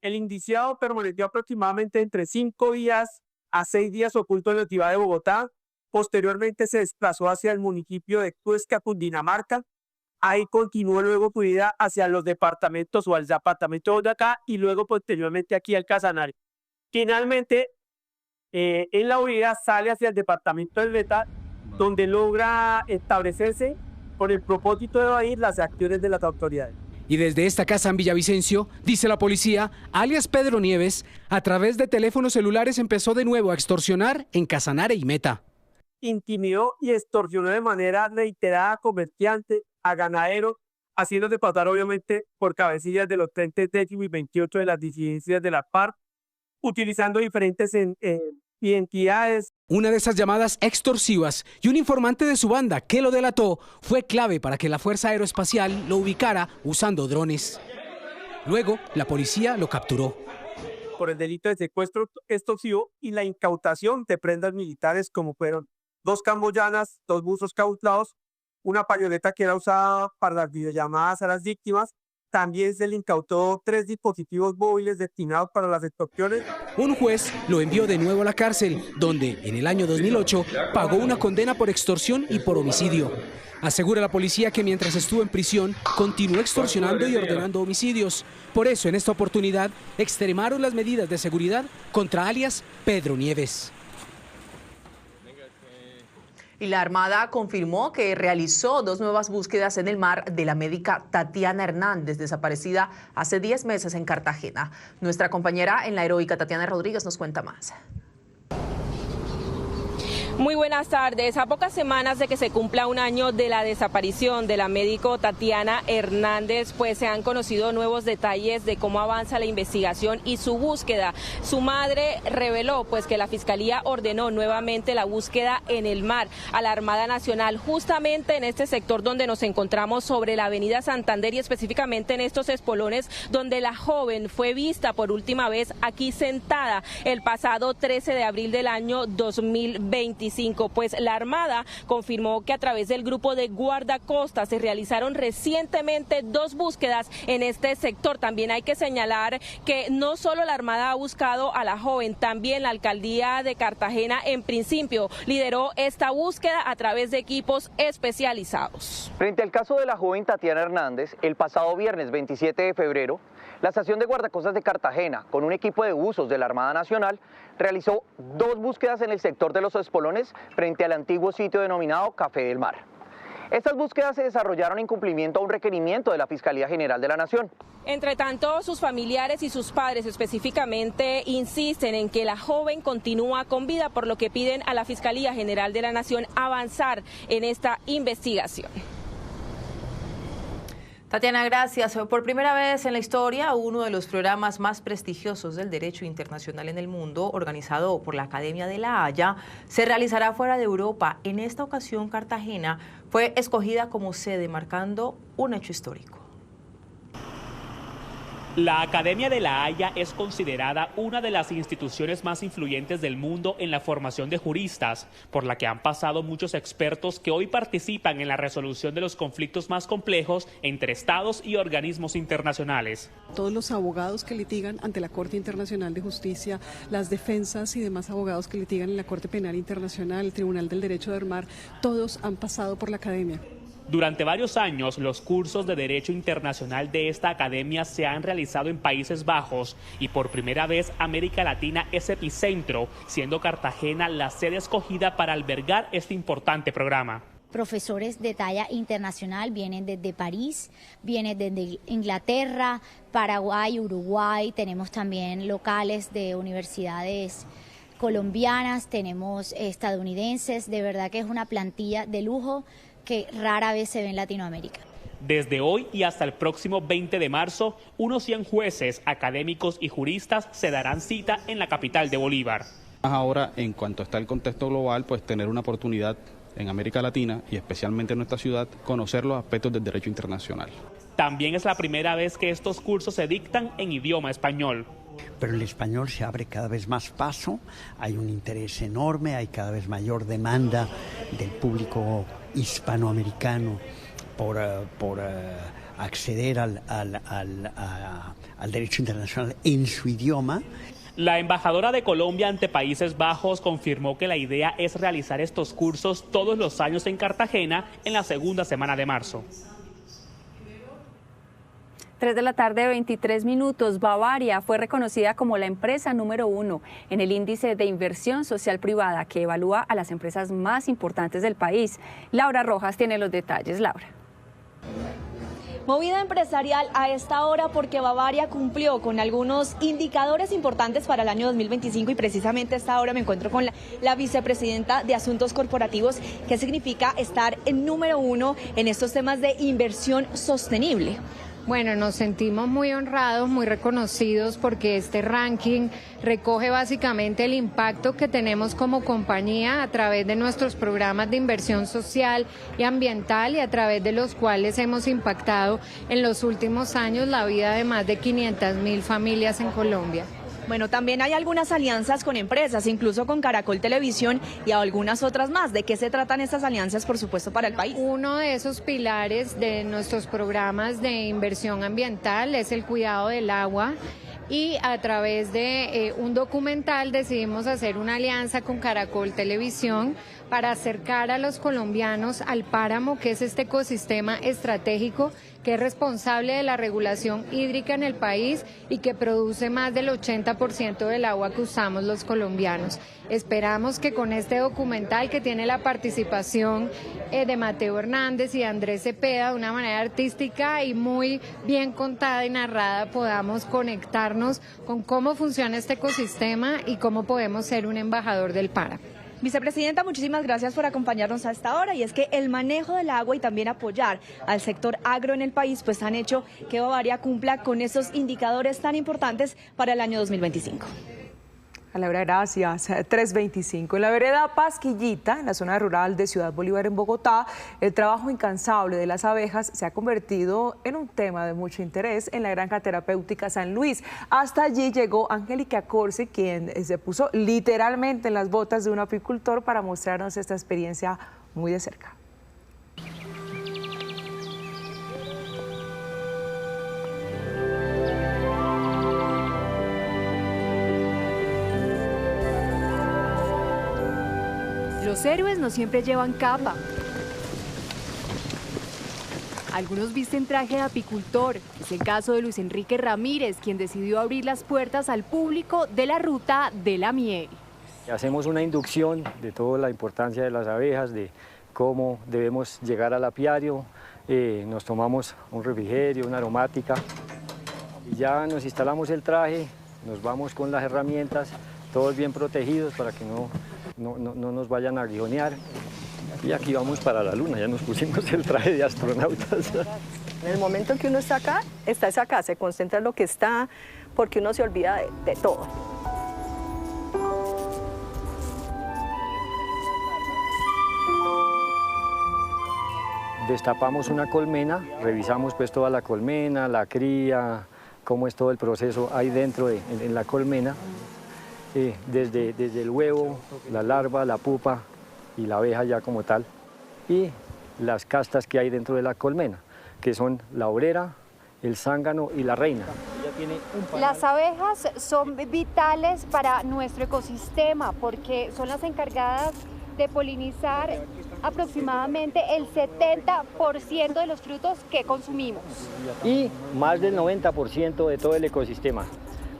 El indiciado permaneció aproximadamente entre 5 días a 6 días oculto en la ciudad de Bogotá. Posteriormente se desplazó hacia el municipio de Tuesca, Cundinamarca. Ahí continuó luego su vida hacia los departamentos o al departamento de Boyacá y luego posteriormente aquí al Casanare. Finalmente, en la huida sale hacia el departamento del Meta, donde logra establecerse con el propósito de evadir las acciones de las autoridades. Y desde esta casa en Villavicencio, dice la policía, alias Pedro Nieves, a través de teléfonos celulares empezó de nuevo a extorsionar en Casanare y Meta. Intimidó y extorsionó de manera reiterada a comerciantes, a ganaderos, haciéndose pasar obviamente por cabecillas de los frentes 10º y 28 de las disidencias de la FARC, utilizando diferentes identidades. Una de esas llamadas extorsivas y un informante de su banda que lo delató fue clave para que la Fuerza Aeroespacial lo ubicara usando drones. Luego, la policía lo capturó. Por el delito de secuestro extorsivo y la incautación de prendas militares como fueron 2 camboyanas, 2 buzos camuflados, una pañoleta que era usada para las videollamadas a las víctimas. También se le incautó 3 dispositivos móviles destinados para las extorsiones. Un juez lo envió de nuevo a la cárcel, donde en el año 2008 pagó una condena por extorsión y por homicidio. Asegura la policía que mientras estuvo en prisión continuó extorsionando y ordenando homicidios. Por eso en esta oportunidad extremaron las medidas de seguridad contra alias Pedro Nieves. Y la Armada confirmó que realizó 2 nuevas búsquedas en el mar de la médica Tatiana Hernández, desaparecida hace 10 meses en Cartagena. Nuestra compañera en la heroica Tatiana Rodríguez nos cuenta más. Muy buenas tardes. A pocas semanas de que se cumpla un año de la desaparición de la médico Tatiana Hernández, pues se han conocido nuevos detalles de cómo avanza la investigación y su búsqueda. Su madre reveló pues que la Fiscalía ordenó nuevamente la búsqueda en el mar a la Armada Nacional, justamente en este sector donde nos encontramos sobre la avenida Santander y específicamente en estos espolones donde la joven fue vista por última vez aquí sentada el pasado 13 de abril del año 2025. Pues la Armada confirmó que a través del grupo de guardacostas se realizaron recientemente 2 búsquedas en este sector. También hay que señalar que no solo la Armada ha buscado a la joven, también la Alcaldía de Cartagena en principio lideró esta búsqueda a través de equipos especializados. Frente al caso de la joven Tatiana Hernández, el pasado viernes 27 de febrero, la estación de guardacostas de Cartagena, con un equipo de buzos de la Armada Nacional, realizó 2 búsquedas en el sector de los espolones frente al antiguo sitio denominado Café del Mar. Estas búsquedas se desarrollaron en cumplimiento a un requerimiento de la Fiscalía General de la Nación. Entre tanto, sus familiares y sus padres específicamente insisten en que la joven continúa con vida, por lo que piden a la Fiscalía General de la Nación avanzar en esta investigación. Tatiana, gracias. Por primera vez en la historia, uno de los programas más prestigiosos del derecho internacional en el mundo, organizado por la Academia de La Haya, se realizará fuera de Europa. En esta ocasión, Cartagena fue escogida como sede, marcando un hecho histórico. La Academia de La Haya es considerada una de las instituciones más influyentes del mundo en la formación de juristas, por la que han pasado muchos expertos que hoy participan en la resolución de los conflictos más complejos entre estados y organismos internacionales. Todos los abogados que litigan ante la Corte Internacional de Justicia, las defensas y demás abogados que litigan en la Corte Penal Internacional, el Tribunal del Derecho del Mar, todos han pasado por la Academia. Durante varios años, los cursos de Derecho Internacional de esta academia se han realizado en Países Bajos y por primera vez América Latina es epicentro, siendo Cartagena la sede escogida para albergar este importante programa. Profesores de talla internacional vienen desde París, vienen desde Inglaterra, Paraguay, Uruguay, tenemos también locales de universidades colombianas, tenemos estadounidenses, de verdad que es una plantilla de lujo que rara vez se ve en Latinoamérica. Desde hoy y hasta el próximo 20 de marzo, unos 100 jueces, académicos y juristas se darán cita en la capital de Bolívar. Ahora, en cuanto está el contexto global, pues tener una oportunidad en América Latina y especialmente en nuestra ciudad, conocer los aspectos del derecho internacional. También es la primera vez que estos cursos se dictan en idioma español. Pero el español se abre cada vez más paso, hay un interés enorme, hay cada vez mayor demanda del público hispanoamericano por acceder al derecho internacional en su idioma. La embajadora de Colombia ante Países Bajos confirmó que la idea es realizar estos cursos todos los años en Cartagena en la segunda semana de marzo. 3 de la tarde, 23 minutos. Bavaria fue reconocida como la empresa número 1 en el índice de inversión social privada que evalúa a las empresas más importantes del país. Laura Rojas tiene los detalles. Laura. Movida empresarial a esta hora porque Bavaria cumplió con algunos indicadores importantes para el año 2025 y precisamente a esta hora me encuentro con la vicepresidenta de Asuntos Corporativos, que significa estar en número 1 en estos temas de inversión sostenible. Bueno, nos sentimos muy honrados, muy reconocidos porque este ranking recoge básicamente el impacto que tenemos como compañía a través de nuestros programas de inversión social y ambiental y a través de los cuales hemos impactado en los últimos años la vida de más de 500.000 familias en Colombia. Bueno, también hay algunas alianzas con empresas, incluso con Caracol Televisión y algunas otras más. ¿De qué se tratan estas alianzas, por supuesto, para el país? Uno de esos pilares de nuestros programas de inversión ambiental es el cuidado del agua. Y a través de un documental decidimos hacer una alianza con Caracol Televisión para acercar a los colombianos al páramo, que es este ecosistema estratégico que es responsable de la regulación hídrica en el país y que produce más del 80% del agua que usamos los colombianos. Esperamos que con este documental, que tiene la participación de Mateo Hernández y Andrés Cepeda de una manera artística y muy bien contada y narrada, podamos conectarnos con cómo funciona este ecosistema y cómo podemos ser un embajador del páramo. Vicepresidenta, muchísimas gracias por acompañarnos a esta hora. Y es que el manejo del agua y también apoyar al sector agro en el país pues han hecho que Bavaria cumpla con esos indicadores tan importantes para el año 2025. Laura, gracias. 3:25. En la vereda Pasquillita, en la zona rural de Ciudad Bolívar, en Bogotá, el trabajo incansable de las abejas se ha convertido en un tema de mucho interés en la granja terapéutica San Luis. Hasta allí llegó Angélica Corse, quien se puso literalmente en las botas de un apicultor para mostrarnos esta experiencia muy de cerca. Los héroes no siempre llevan capa. Algunos visten traje de apicultor. Es el caso de Luis Enrique Ramírez, quien decidió abrir las puertas al público de la ruta de la miel. Hacemos una inducción de toda la importancia de las abejas, de cómo debemos llegar al apiario. Nos tomamos un refrigerio, una aromática. Y ya nos instalamos el traje, nos vamos con las herramientas, todos bien protegidos para que no nos vayan a aguijonear. Y aquí vamos para la luna, ya nos pusimos el traje de astronautas. En el momento en que uno está acá, se concentra en lo que está, porque uno se olvida de todo. Destapamos una colmena, revisamos pues toda la colmena, la cría, cómo es todo el proceso ahí dentro en la colmena. Desde el huevo, la larva, la pupa y la abeja ya como tal, y las castas que hay dentro de la colmena, que son la obrera, el zángano y la reina. Las abejas son vitales para nuestro ecosistema porque son las encargadas de polinizar aproximadamente el 70% de los frutos que consumimos. Y más del 90% de todo el ecosistema.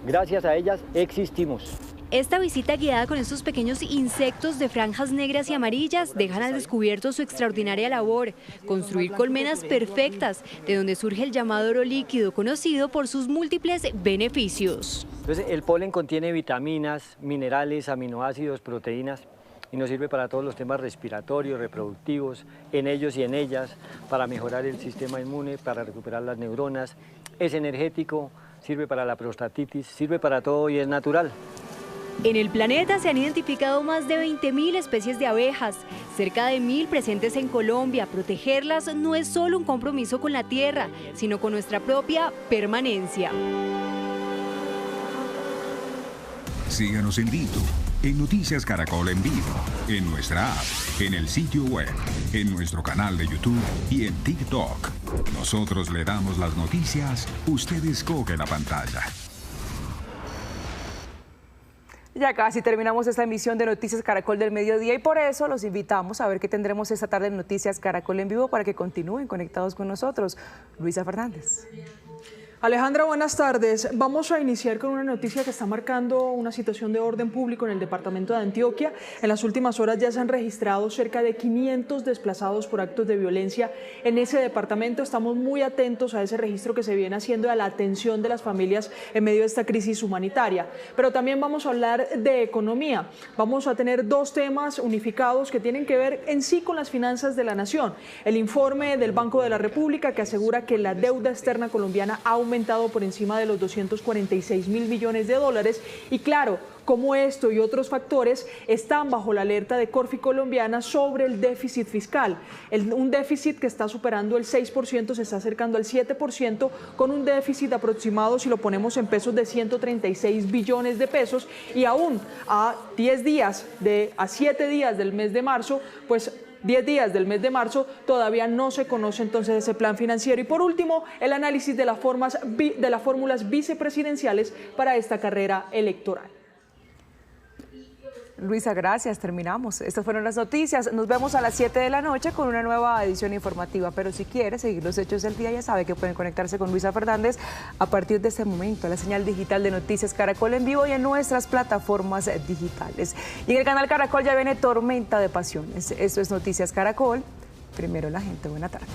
Gracias a ellas existimos. Esta visita guiada con estos pequeños insectos de franjas negras y amarillas dejan al descubierto su extraordinaria labor, construir colmenas perfectas, de donde surge el llamado oro líquido, conocido por sus múltiples beneficios. Entonces, el polen contiene vitaminas, minerales, aminoácidos, proteínas, y nos sirve para todos los temas respiratorios, reproductivos, en ellos y en ellas, para mejorar el sistema inmune, para recuperar las neuronas. Es energético, sirve para la prostatitis, sirve para todo y es natural. En el planeta se han identificado más de 20.000 especies de abejas, cerca de 1.000 presentes en Colombia. Protegerlas no es solo un compromiso con la tierra, sino con nuestra propia permanencia. Síganos en YouTube, en Noticias Caracol en vivo, en nuestra app, en el sitio web, en nuestro canal de YouTube y en TikTok. Nosotros le damos las noticias, usted escoge la pantalla. Ya casi terminamos esta emisión de Noticias Caracol del Mediodía y por eso los invitamos a ver qué tendremos esta tarde en Noticias Caracol en vivo para que continúen conectados con nosotros. Luisa Fernández. Alejandra, buenas tardes. Vamos a iniciar con una noticia que está marcando una situación de orden público en el departamento de Antioquia. En las últimas horas ya se han registrado cerca de 500 desplazados por actos de violencia en ese departamento. Estamos muy atentos a ese registro que se viene haciendo y a la atención de las familias en medio de esta crisis humanitaria. Pero también vamos a hablar de economía. Vamos a tener dos temas unificados que tienen que ver en sí con las finanzas de la nación. El informe del Banco de la República que asegura que la deuda externa colombiana ha aumentado por encima de los 246.000 millones de dólares y claro, cómo esto y otros factores están bajo la alerta de Corfi Colombiana sobre el déficit fiscal. Un déficit que está superando el 6%, se está acercando al 7%, con un déficit aproximado, si lo ponemos en pesos, de 136 billones de pesos y aún a 7 días del mes de marzo, pues 10 días del mes de marzo, todavía no se conoce entonces ese plan financiero. Y por último, el análisis de las fórmulas vicepresidenciales para esta carrera electoral. Luisa, gracias. Terminamos. Estas fueron las noticias. Nos vemos a las 7 de la noche con una nueva edición informativa. Pero si quiere seguir los hechos del día, ya sabe que pueden conectarse con Luisa Fernández a partir de este momento a la señal digital de Noticias Caracol en vivo y en nuestras plataformas digitales. Y en el canal Caracol ya viene Tormenta de Pasiones. Esto es Noticias Caracol. Primero la gente. Buena tarde.